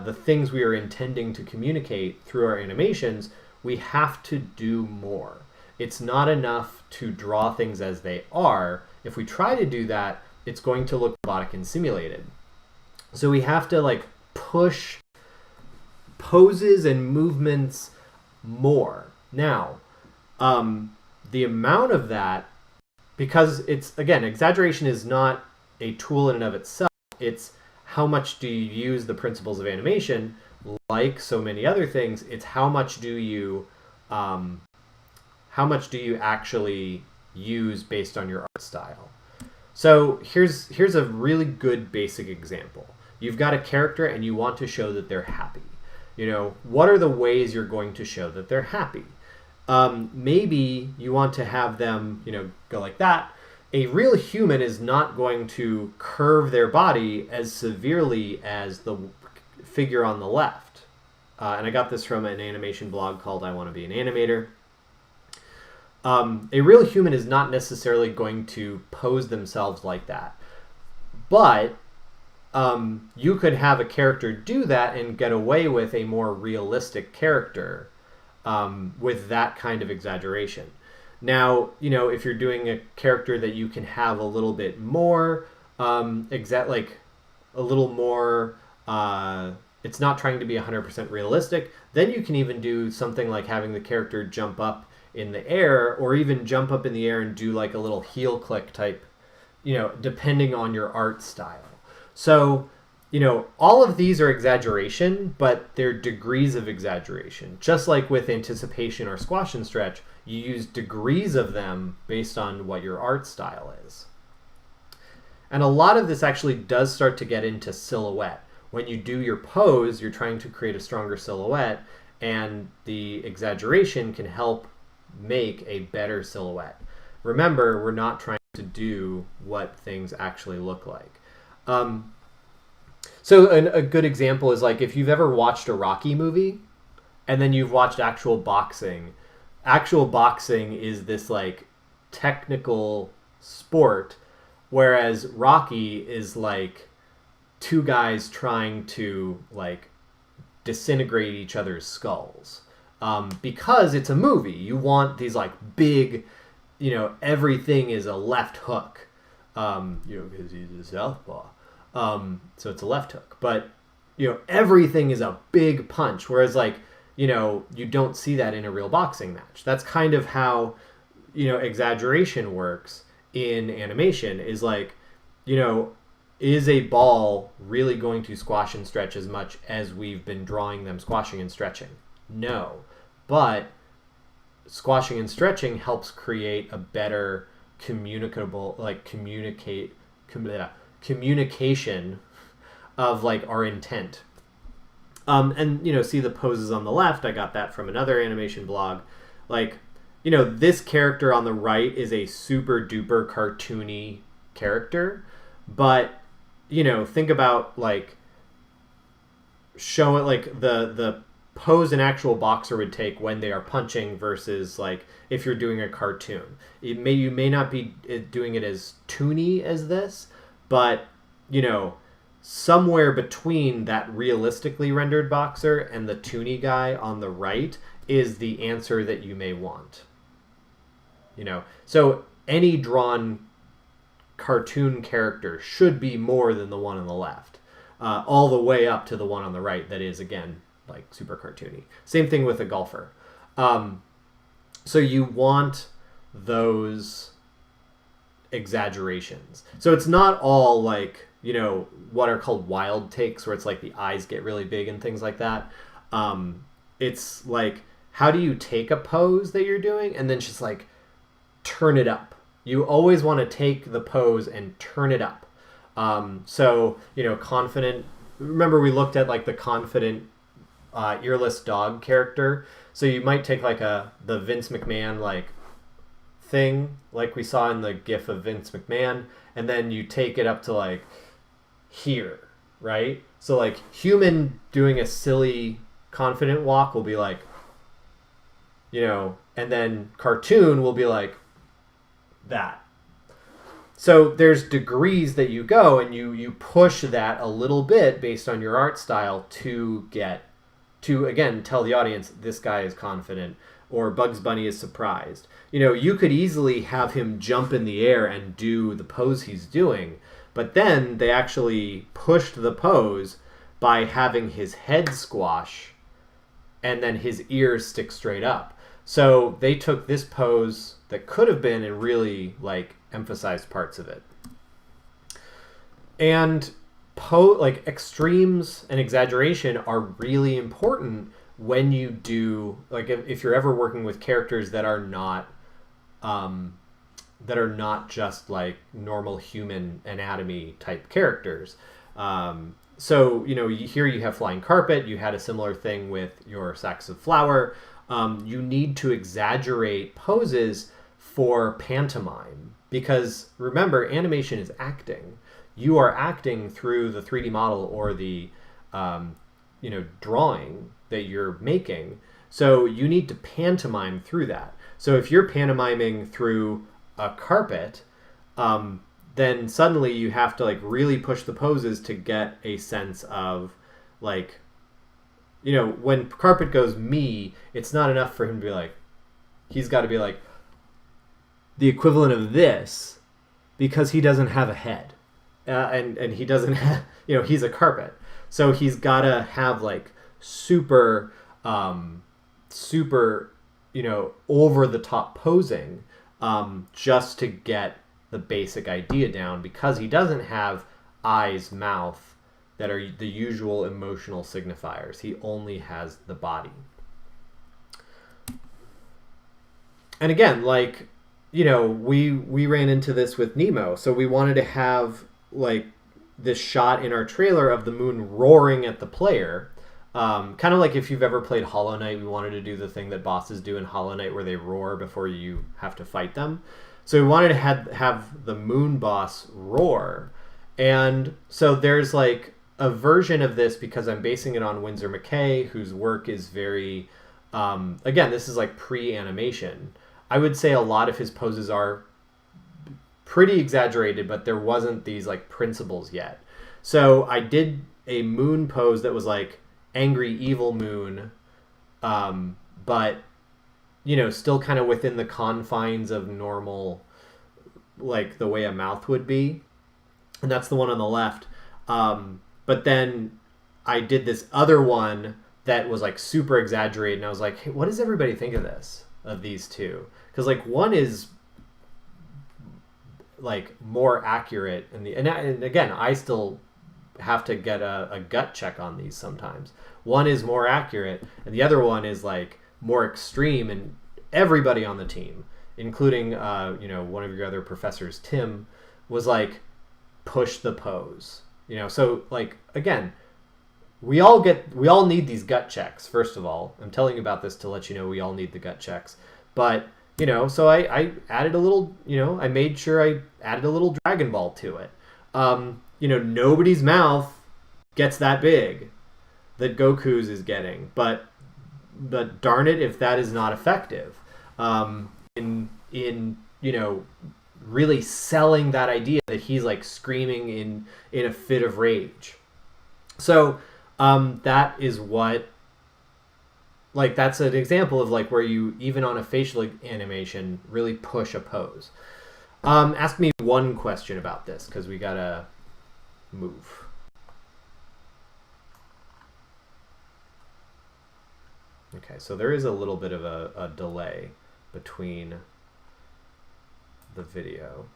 the things we are intending to communicate through our animations, we have to do more. It's not enough to draw things as they are. If we try to do that, it's going to look robotic and simulated. So we have to push poses and movements more. Now, the amount of that, because it's, again, exaggeration is not a tool in and of itself. It's how much do you use the principles of animation? Like so many other things, it's how much do you actually use based on your art style. So here's a really good basic example. You've got a character and you want to show that they're happy. What are the ways you're going to show that they're happy? Maybe you want to have them, go like that. A real human is not going to curve their body as severely as the figure on the left. And I got this from an animation blog called I Want to Be an Animator. A real human is not necessarily going to pose themselves like that. But you could have a character do that and get away with a more realistic character with that kind of exaggeration. Now, if you're doing a character that you can have a little bit more, it's not trying to be 100% realistic, then you can even do something like having the character jump up in the air, or even jump up in the air and do like a little heel click type, depending on your art style. So, all of these are exaggeration, but they're degrees of exaggeration. Just like with anticipation or squash and stretch, you use degrees of them based on what your art style is. And a lot of this actually does start to get into silhouette. When you do your pose, you're trying to create a stronger silhouette, and the exaggeration can help make a better silhouette. Remember, we're not trying to do what things actually look like. So a good example is like if you've ever watched a Rocky movie and then you've watched actual boxing. Actual boxing is this like technical sport Whereas Rocky is like two guys trying to like disintegrate each other's skulls. Because it's a movie, you want these like big, everything is a left hook. Because he's a southpaw. So it's a left hook. But, everything is a big punch. Whereas like, you don't see that in a real boxing match. That's kind of how, exaggeration works in animation is like, is a ball really going to squash and stretch as much as we've been drawing them squashing and stretching? No. But squashing and stretching helps create a better communication of like our intent. And see the poses on the left. I got that from another animation blog. Like, this character on the right is a super duper cartoony character, but think about like show it like the pose an actual boxer would take when they are punching versus like if you're doing a cartoon. You may not be doing it as toony as this, but somewhere between that realistically rendered boxer and the toony guy on the right is the answer that you may want. So any drawn cartoon character should be more than the one on the left, all the way up to the one on the right that is, again, like super cartoony. Same thing with a golfer. So you want those exaggerations. So it's not all like, what are called wild takes where it's like the eyes get really big and things like that. It's like, how do you take a pose that you're doing and then just like turn it up? You always want to take the pose and turn it up. So, confident. Remember we looked at like the confident earless dog character. So you might take like the Vince McMahon like thing like we saw in the gif of Vince McMahon, and then you take it up to like here, right? So like human doing a silly confident walk will be like, and then cartoon will be like that. So there's degrees that you go and you push that a little bit based on your art style to get to, again, tell the audience this guy is confident or Bugs Bunny is surprised. You could easily have him jump in the air and do the pose he's doing, but then they actually pushed the pose by having his head squash and then his ears stick straight up. So they took this pose that could have been and really like emphasized parts of it. And like extremes and exaggeration are really important when you do like if you're ever working with characters that are not just like normal human anatomy type characters. So here you have flying carpet. You had a similar thing with your sacks of flour. You need to exaggerate poses for pantomime because remember, animation is acting. You are acting through the 3D model or the drawing that you're making. So you need to pantomime through that. So if you're pantomiming through a carpet, then suddenly you have to like really push the poses to get a sense of like, when carpet goes me, it's not enough for him to be like, he's got to be like the equivalent of this because he doesn't have a head. And he doesn't have, he's a carpet. So he's got to have like super, over the top posing just to get the basic idea down because he doesn't have eyes, mouth that are the usual emotional signifiers. He only has the body. And again, like, we ran into this with Nemo. So we wanted to have like this shot in our trailer of the moon roaring at the player. Kind of like if you've ever played Hollow Knight, we wanted to do the thing that bosses do in Hollow Knight where they roar before you have to fight them. So we wanted to have the moon boss roar. And so there's like a version of this because I'm basing it on Winsor McKay, whose work is very, again, this is like pre-animation. I would say a lot of his poses are pretty exaggerated, but there wasn't these like principles yet. So I did a moon pose that was like angry evil moon, but still kind of within the confines of normal, like the way a mouth would be, and that's the one on the left. But then I did this other one that was like super exaggerated, and I was like, hey, what does everybody think of this, of these two? Because like one is like more accurate, and again, I still have to get a gut check on these sometimes. One is more accurate, and the other one is like more extreme, and everybody on the team, including one of your other professors, Tim, was like, push the pose. So like again, we all need these gut checks. First of all, I'm telling you about this to let you know we all need the gut checks. But so I added a little, I made sure I added a little Dragon Ball to it. Nobody's mouth gets that big that Goku's is getting, but darn it if that is not effective in really selling that idea that he's like screaming in a fit of rage. So that is what, like, that's an example of like where you, even on a facial animation, really push a pose. Ask me one question about this, because we gotta move. Okay, so there is a little bit of a delay between the video.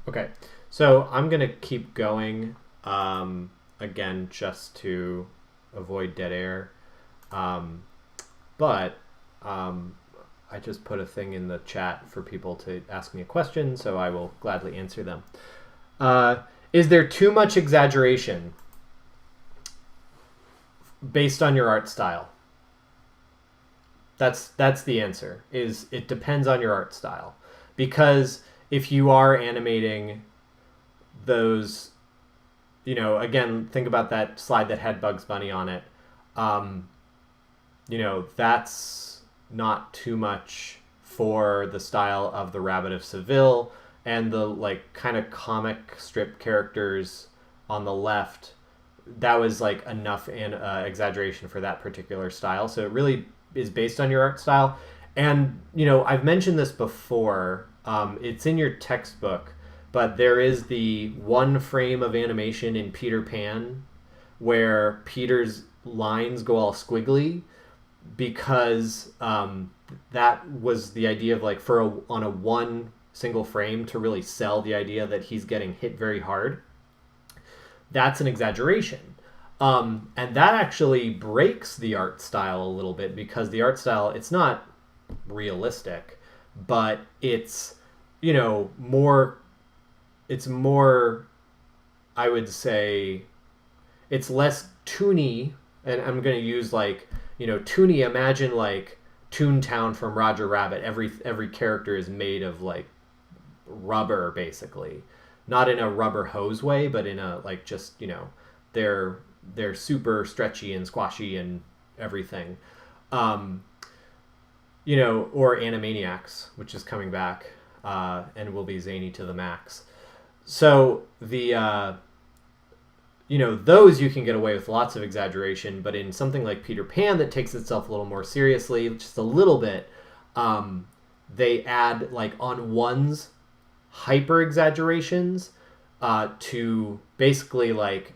Okay, so I'm going to keep going again just to avoid dead air. But I just put a thing in the chat for people to ask me a question, so I will gladly answer them. Is there too much exaggeration based on your art style? That's the answer. Is it depends on your art style. Because if you are animating those, again, think about that slide that had Bugs Bunny on it. That's not too much for the style of the Rabbit of Seville, and the like kind of comic strip characters on the left. That was like enough exaggeration for that particular style. So it really is based on your art style. And I've mentioned this before. It's in your textbook, but there is the one frame of animation in Peter Pan where Peter's lines go all squiggly, because that was the idea of like on a one single frame to really sell the idea that he's getting hit very hard. That's an exaggeration. And that actually breaks the art style a little bit, because the art style, it's not realistic, but it's more, I would say, it's less toony. And I'm going to use like toony. Imagine like Toontown from Roger Rabbit. Every character is made of like rubber, basically, not in a rubber hose way, but in a like just they're super stretchy and squashy and everything. Or Animaniacs, which is coming back and will be zany to the max. So the those you can get away with lots of exaggeration, but in something like Peter Pan that takes itself a little more seriously, just a little bit, they add like on ones hyper exaggerations to basically like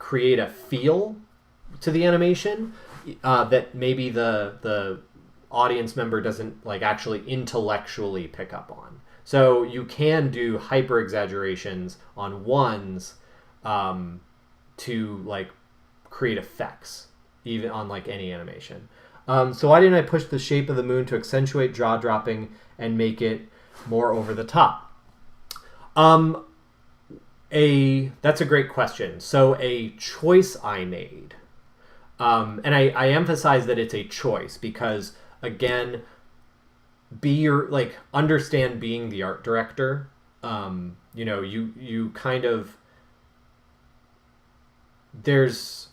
create a feel to the animation that maybe the audience member doesn't like actually intellectually pick up on. So you can do hyper exaggerations on ones to like create effects, even on like any animation. So why didn't I push the shape of the moon to accentuate jaw dropping and make it more over the top? That's a great question. So a choice I made, and I emphasize that it's a choice because, again, understand being the art director. You kind of, it's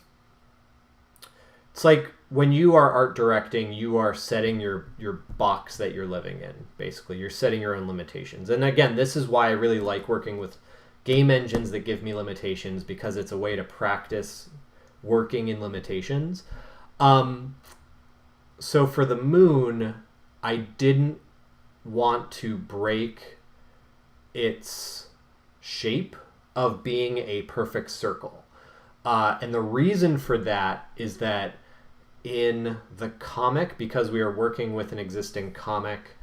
like when you are art directing, you are setting your box that you're living in. Basically, you're setting your own limitations. And again, this is why I really like working with game engines that give me limitations, because it's a way to practice working in limitations. So for the moon, I didn't want to break its shape of being a perfect circle. And the reason for that is that in the comic, because we are working with an existing comic,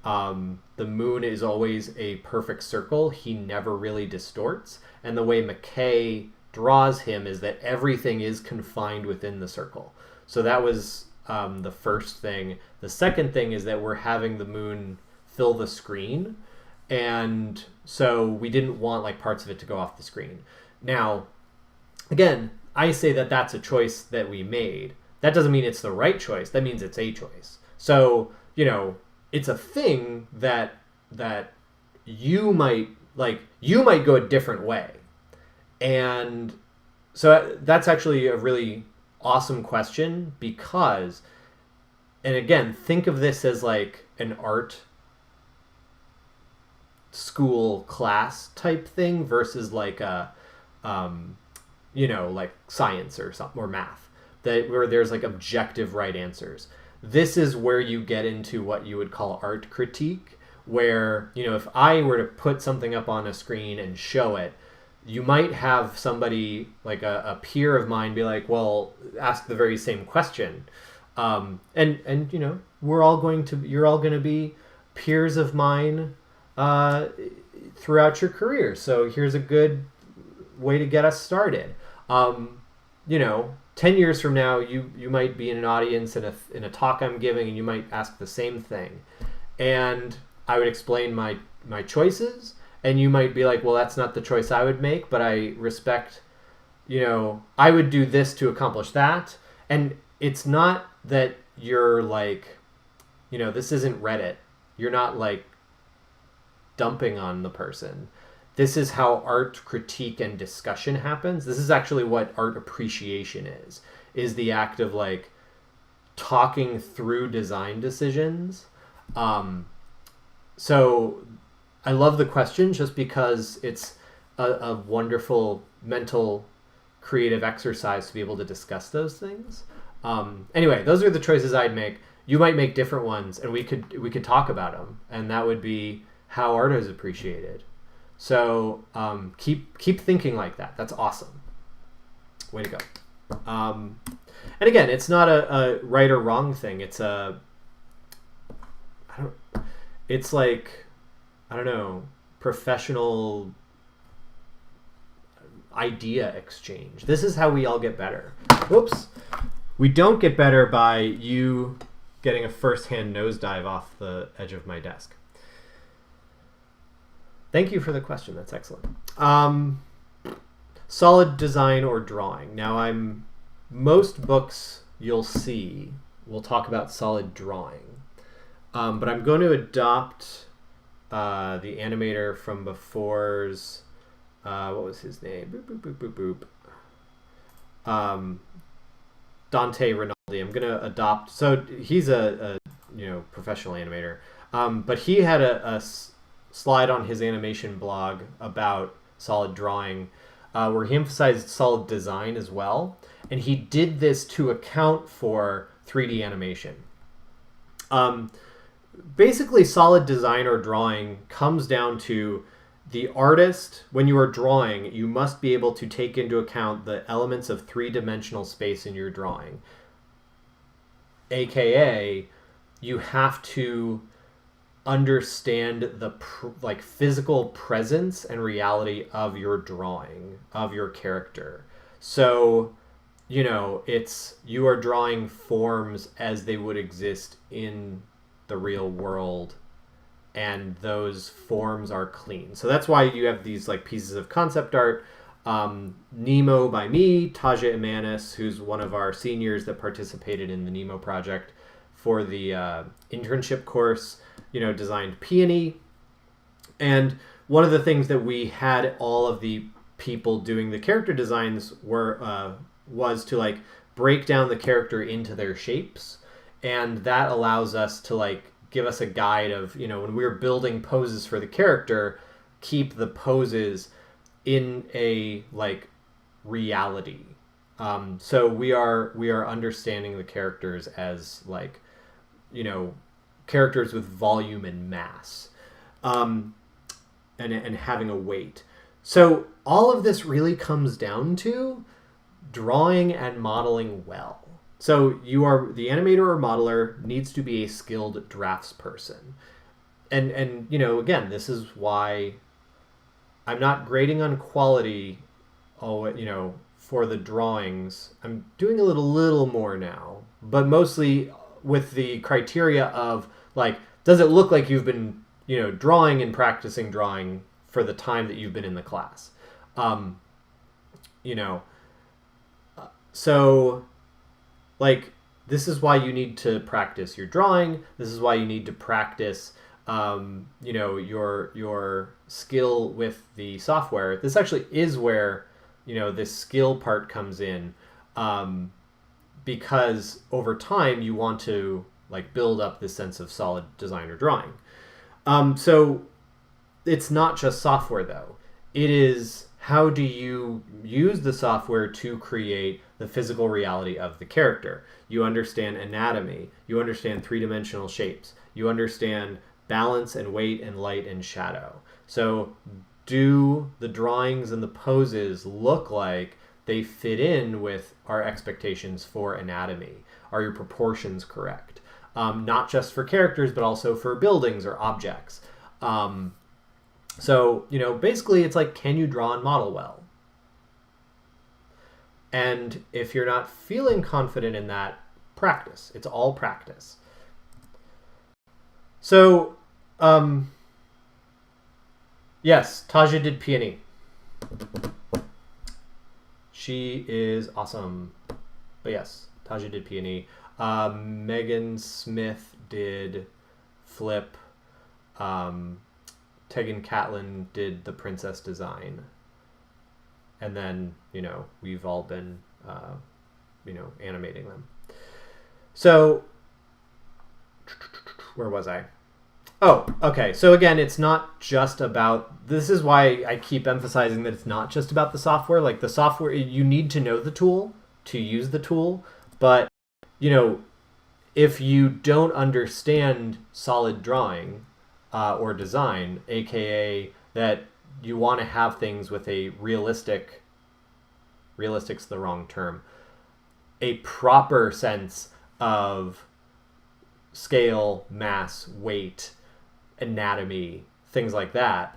the moon is always a perfect circle. He never really distorts. And the way McKay draws him is that everything is confined within the circle. So that was the first thing. The second thing is that we're having the moon fill the screen. And so we didn't want like parts of it to go off the screen. Now, again, I say that that's a choice that we made. That doesn't mean it's the right choice. That means it's a choice. So, it's a thing that you might go a different way. And so that's actually a really awesome question because, and again, think of this as like an art school class type thing versus like a, like science or something, or math, where there's like objective right answers. This is where you get into what you would call art critique, where, if I were to put something up on a screen and show it, you might have somebody like a peer of mine be like, well, ask the very same question. And you're all going to be peers of mine throughout your career. So here's a good way to get us started. 10 years from now, you might be in an audience in a talk I'm giving, and you might ask the same thing. And I would explain my choices, and you might be like, well, that's not the choice I would make, but I respect, I would do this to accomplish that. And it's not that you're like, this isn't Reddit. You're not like dumping on the person. This is how art critique and discussion happens. This is actually what art appreciation is the act of like talking through design decisions. So I love the question just because it's a wonderful mental creative exercise to be able to discuss those things. Anyway, those are the choices I'd make. You might make different ones, and we could talk about them, and that would be how art is appreciated. So keep thinking like that. That's awesome. Way to go. And again, it's not a right or wrong thing. It's professional idea exchange. This is how we all get better. Whoops. We don't get better by you getting a first-hand nosedive off the edge of my desk. Thank you for the question. That's excellent. Solid design or drawing. Now, most books you'll see will talk about solid drawing, but I'm going to adopt the animator from before's. What was his name? Boop, boop, boop, boop, boop. Dante Rinaldi. I'm going to adopt. So he's a professional animator, but he had a slide on his animation blog about solid drawing, where he emphasized solid design as well. And he did this to account for 3D animation. Basically, solid design or drawing comes down to the artist, when you are drawing, you must be able to take into account the elements of three-dimensional space in your drawing. AKA, you have to understand the physical presence and reality of your drawing, of your character. So, you are drawing forms as they would exist in the real world, and those forms are clean. So that's why you have these pieces of concept art. Nemo by me, Taja Imanis, who's one of our seniors that participated in the Nemo project for the internship course, designed Peony. And one of the things that we had all of the people doing the character designs was to break down the character into their shapes. And that allows us to give us a guide of, when we're building poses for the character, keep the poses in a reality. So we are understanding the characters as characters with volume and mass, and having a weight. So all of this really comes down to drawing and modeling well. So the animator or modeler needs to be a skilled draftsperson. And again, this is why I'm not grading on quality, for the drawings. I'm doing a little more now, but mostly with the criteria of does it look like you've been, drawing and practicing drawing for the time that you've been in the class? So this is why you need to practice your drawing. This is why you need to practice, your skill with the software. This actually is where, this skill part comes in, because over time you want to build up this sense of solid design or drawing. So it's not just software though. It is, how do you use the software to create the physical reality of the character? You understand anatomy. You understand three-dimensional shapes. You understand balance and weight and light and shadow. So do the drawings and the poses look like they fit in with our expectations for anatomy? Are your proportions correct? Not just for characters, but also for buildings or objects. So, basically it's can you draw and model well? And if you're not feeling confident in that, practice. It's all practice. So, yes, Taja did Peony. She is awesome. But yes, Taja did Peony. Megan Smith did Flip. Tegan Catlin did the princess design. And then, we've all been, animating them. So, where was I? Oh, okay. So again, it's not just about, this is why I keep emphasizing that it's not just about the software. The software, you need to know the tool to use the tool. But, if you don't understand solid drawing or design, aka that you want to have things with a realistic's the wrong term, a proper sense of scale, mass, weight, anatomy, things like that,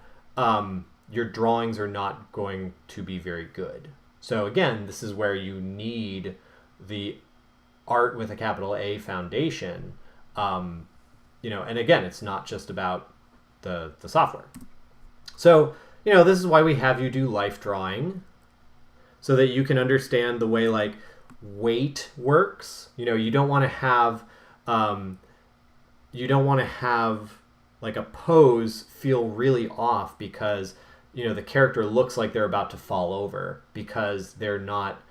your drawings are not going to be very good. So again, this is where you need the art with a capital A foundation, and again, it's not just about the software. So, this is why we have you do life drawing, so that you can understand the way weight works. You don't want to have a pose feel really off because the character looks like they're about to fall over, because they're not,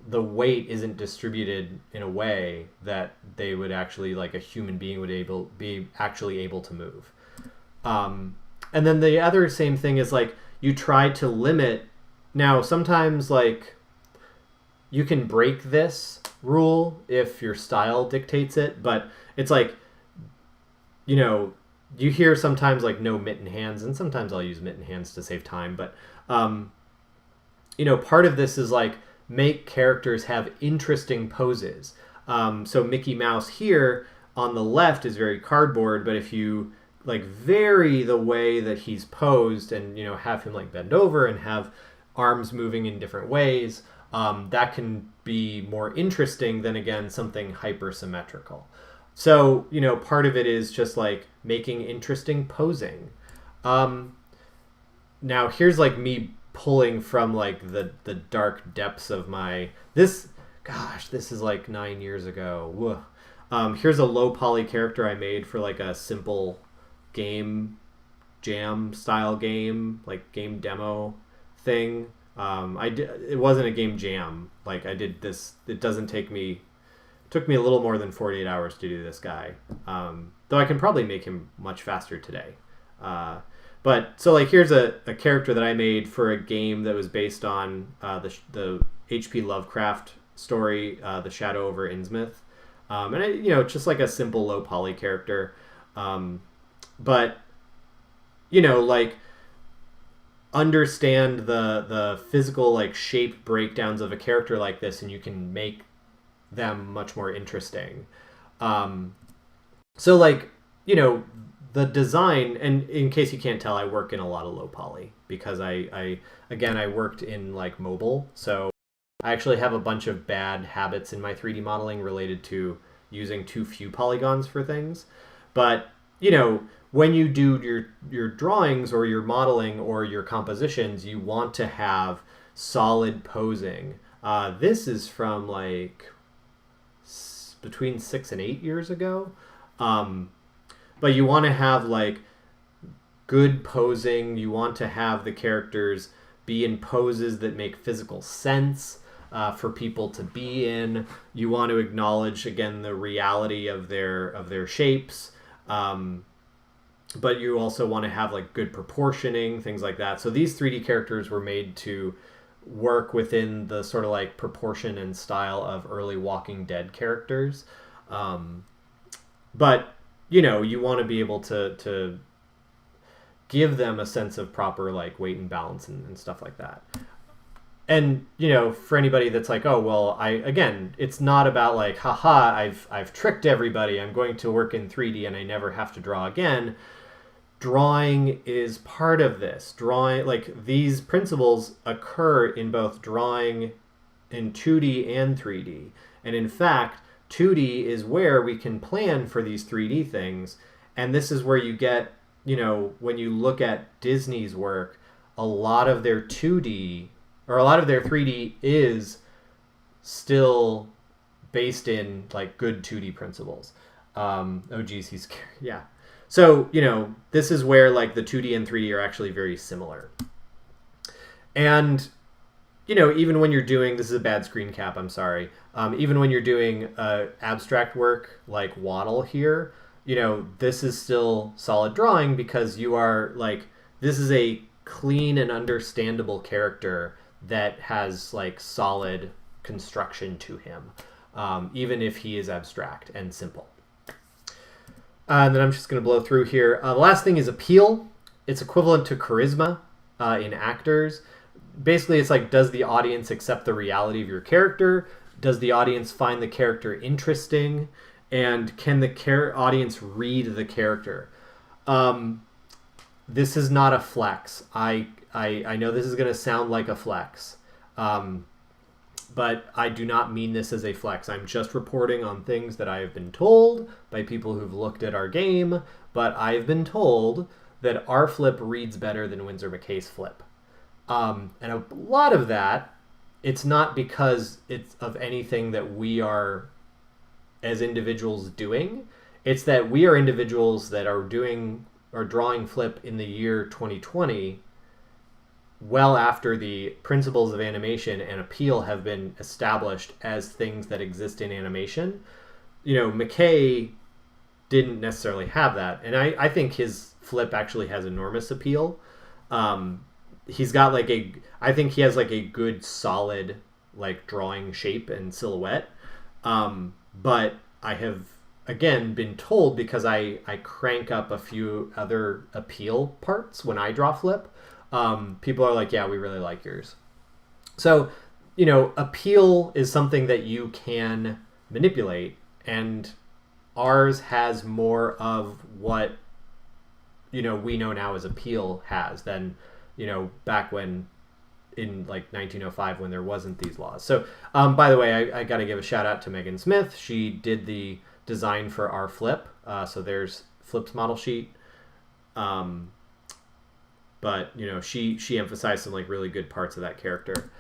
the weight isn't distributed in a way that they would actually, a human being would be actually able to move. And then the other same thing is you try to limit. Now sometimes you can break this rule if your style dictates it, but it's you hear sometimes like no mitten hands, and sometimes I'll use mitten hands to save time. But part of this is like make characters have interesting poses. So Mickey Mouse here on the left is very cardboard, but if you like vary the way that he's posed and have him like bend over and have arms moving in different ways, that can be more interesting than again something hypersymmetrical. So part of it is just like making interesting posing. Now here's like me pulling from like the dark depths of my this is like 9 years ago. Here's a low poly character I made for like a simple game jam style game, like game demo thing. It wasn't a game jam. Like I did this. It took me a little more than 48 hours to do this guy. Though I can probably make him much faster today. But so like here's a character that I made for a game that was based on the H.P. Lovecraft story, The Shadow over Innsmouth. And just like a simple low poly character. But like understand the physical like shape breakdowns of a character like this, and you can make them much more interesting. So like the design, and in case you can't tell, I work in a lot of low poly because I worked in like mobile, so I actually have a bunch of bad habits in my 3D modeling related to using too few polygons for things. But when you do your drawings or your modeling or your compositions, you want to have solid posing. This is from like between 6 and 8 years ago. But you want to have like good posing. You want to have the characters be in poses that make physical sense for people to be in. You want to acknowledge again the reality of their shapes. But you also want to have like good proportioning, things like that. So these 3D characters were made to work within the sort of like proportion and style of early Walking Dead characters. But you want to be able to give them a sense of proper like weight and balance and stuff like that. And for anybody that's like, oh well, it's not about like, haha, I've tricked everybody, I'm going to work in 3D and I never have to draw again. Drawing is part of this. Drawing, like these principles occur in both drawing in 2D and 3D. And in fact, 2D is where we can plan for these 3D things. And this is where you get, when you look at Disney's work, a lot of their 2D or a lot of their 3D is still based in like good 2D principles. Oh geez, he's scary. Yeah. So, this is where like the 2D and 3D are actually very similar. And, even when you're doing, this is a bad screen cap, I'm sorry. Even when you're doing abstract work like Waddle here, this is still solid drawing because you are like, this is a clean and understandable character that has like solid construction to him, even if he is abstract and simple. And then I'm just going to blow through here. The last thing is appeal. It's equivalent to charisma in actors. Basically, it's like, does the audience accept the reality of your character? Does the audience find the character interesting? And can the audience read the character? This is not a flex. I know this is going to sound like a flex. But I do not mean this as a flex. I'm just reporting on things that I have been told by people who've looked at our game, but I've been told that our flip reads better than Winsor McKay's flip. And a lot of that, it's not because it's of anything that we are as individuals doing. It's that we are individuals that are drawing flip in the year 2020 well after the principles of animation and appeal have been established as things that exist in animation. McKay didn't necessarily have that. And I think his flip actually has enormous appeal. He's got like I think he has like a good solid like drawing shape and silhouette. But I have again, been told, because I crank up a few other appeal parts when I draw flip, people are like, yeah, we really like yours. So, appeal is something that you can manipulate, and ours has more of what, we know now as appeal has than, back when in like 1905 when there wasn't these laws. So, by the way, I got to give a shout out to Megan Smith. She did the design for our flip. So there's Flip's model sheet. But, she emphasized some like really good parts of that character.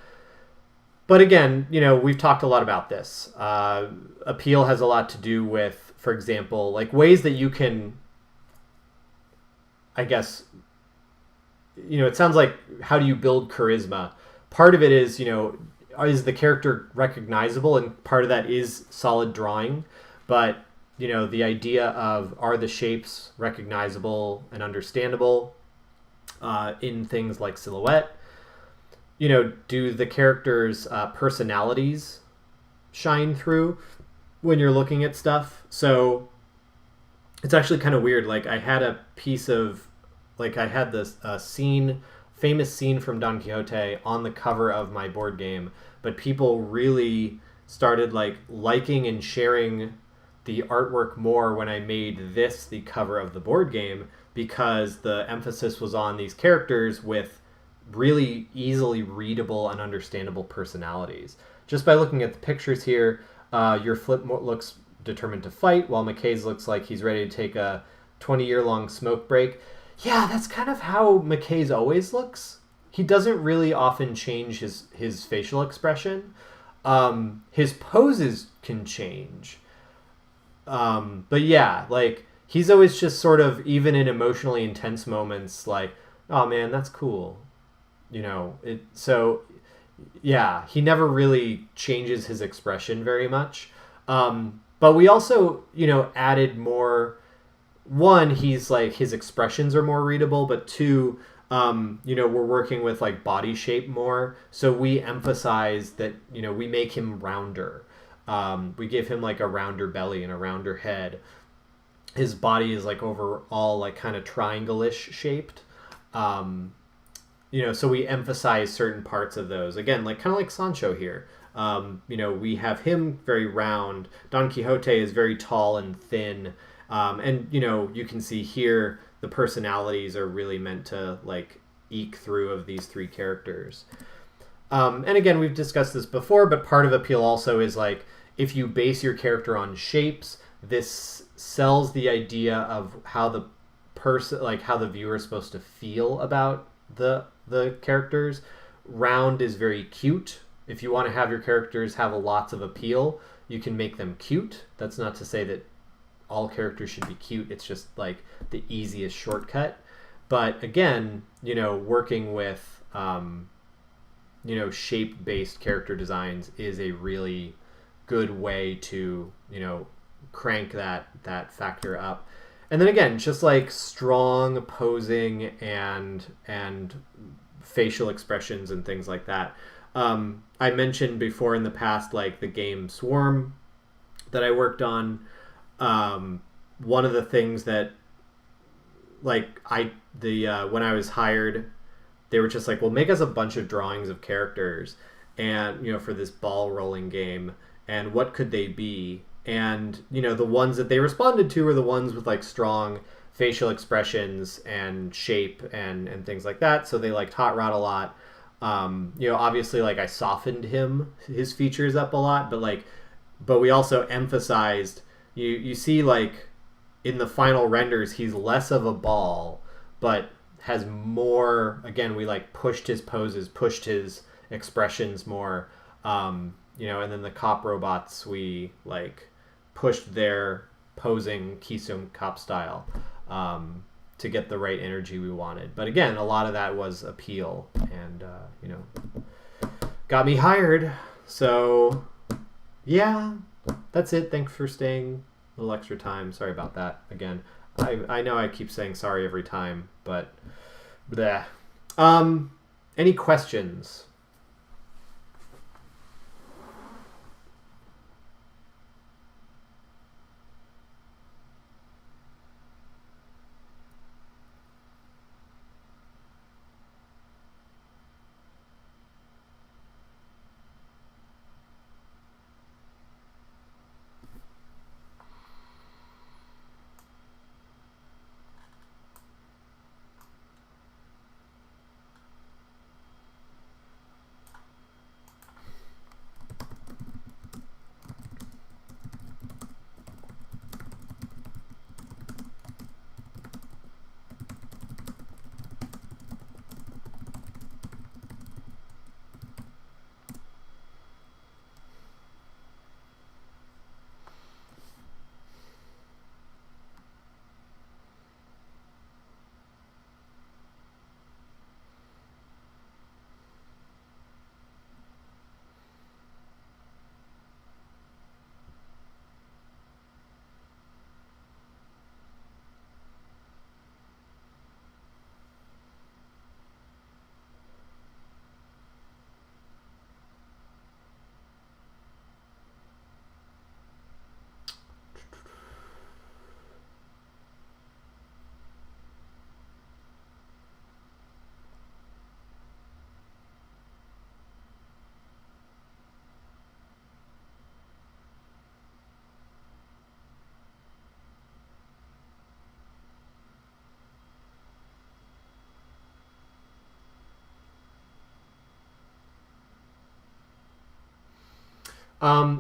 But again, we've talked a lot about this. Appeal has a lot to do with, for example, like ways that you can, I guess, it sounds like, how do you build charisma? Part of it is, is the character recognizable? And part of that is solid drawing. But, the idea of, are the shapes recognizable and understandable in things like silhouette? Do the characters' personalities shine through when you're looking at stuff? So it's actually kind of weird. Like, I had a piece of, like, I had this famous scene from Don Quixote on the cover of my board game, but people really started liking and sharing the artwork more when I made this the cover of the board game, because the emphasis was on these characters with really easily readable and understandable personalities. Just by looking at the pictures here, your flip looks determined to fight, while McKay's looks like he's ready to take a 20-year-long smoke break. Yeah, that's kind of how McKay's always looks. He doesn't really often change his facial expression. His poses can change. But yeah, like, he's always just sort of, even in emotionally intense moments, like, oh man, that's cool. So yeah, he never really changes his expression very much. But we also, added more. One, he's like, his expressions are more readable, but two, we're working with like body shape more. So we emphasize that, we make him rounder. We give him like a rounder belly and a rounder head. His body is like overall like kind of triangle-ish shaped. So we emphasize certain parts of those. Again, like kind of like Sancho here. We have him very round. Don Quixote is very tall and thin. And you can see here the personalities are really meant to like eke through of these three characters. And again, we've discussed this before, but part of appeal also is like, if you base your character on shapes, this sells the idea of how the person, like how the viewer is supposed to feel about the characters. Round is very cute. If you want to have your characters have lots of appeal, you can make them cute. That's not to say that all characters should be cute. It's just like the easiest shortcut. But again, working with shape-based character designs is a really good way to crank that factor up. And then again, just like strong posing and facial expressions and things like that. I mentioned before in the past, like the game Swarm that I worked on. One of the things that, like, when I was hired, they were just like, well, make us a bunch of drawings of characters and for this ball rolling game, and what could they be? And the ones that they responded to were the ones with like strong facial expressions and shape and things like that. So they liked Hot Rod a lot. Obviously, like, I softened his features up a lot, but we also emphasized, you see, like, in the final renders, he's less of a ball, but has more, again, we like pushed his poses, pushed his expressions more, and then the cop robots, we like pushed their posing Keystone Cop style, to get the right energy we wanted. But again, a lot of that was appeal, and got me hired. So yeah, that's it. Thanks for staying a little extra time. Sorry about that again. I know I keep saying sorry every time, but bleh. Any questions?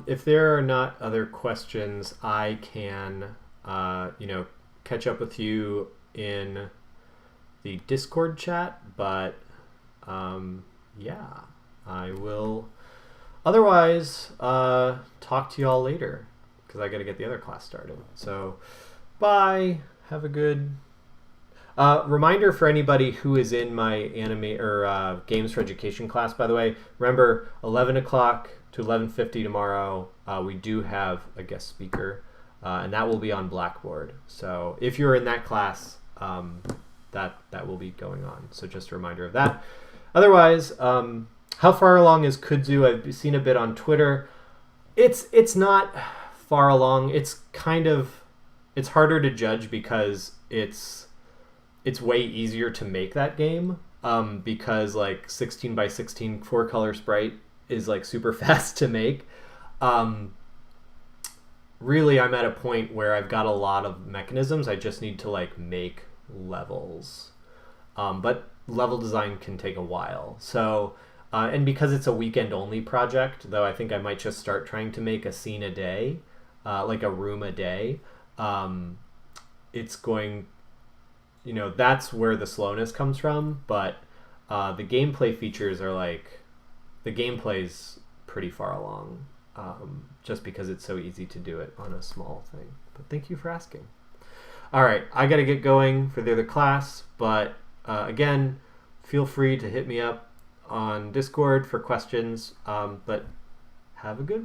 If there are not other questions, I can, catch up with you in the Discord chat. But yeah, I will. Otherwise, talk to you all later because I got to get the other class started. So, bye. Have a good. Reminder for anybody who is in my anime or games for education class. By the way, remember 11 o'clock to 11:50 tomorrow. We do have a guest speaker, and that will be on Blackboard. So if you're in that class, that will be going on. So just a reminder of that. Otherwise, how far along is Kudzu? I've seen a bit on Twitter. It's not far along. It's harder to judge because it's way easier to make that game because like 16 by 16 4-color sprite is like super fast to make. Really, I'm at a point where I've got a lot of mechanisms. I just need to like make levels. But level design can take a while. So, and because it's a weekend-only project, though I think I might just start trying to make a scene a day, like a room a day. It's going... that's where the slowness comes from, but the gameplay features are like, the gameplay's pretty far along, just because it's so easy to do it on a small thing. But thank you for asking. All right, I got to get going for the other class, but again, feel free to hit me up on Discord for questions, but have a good one.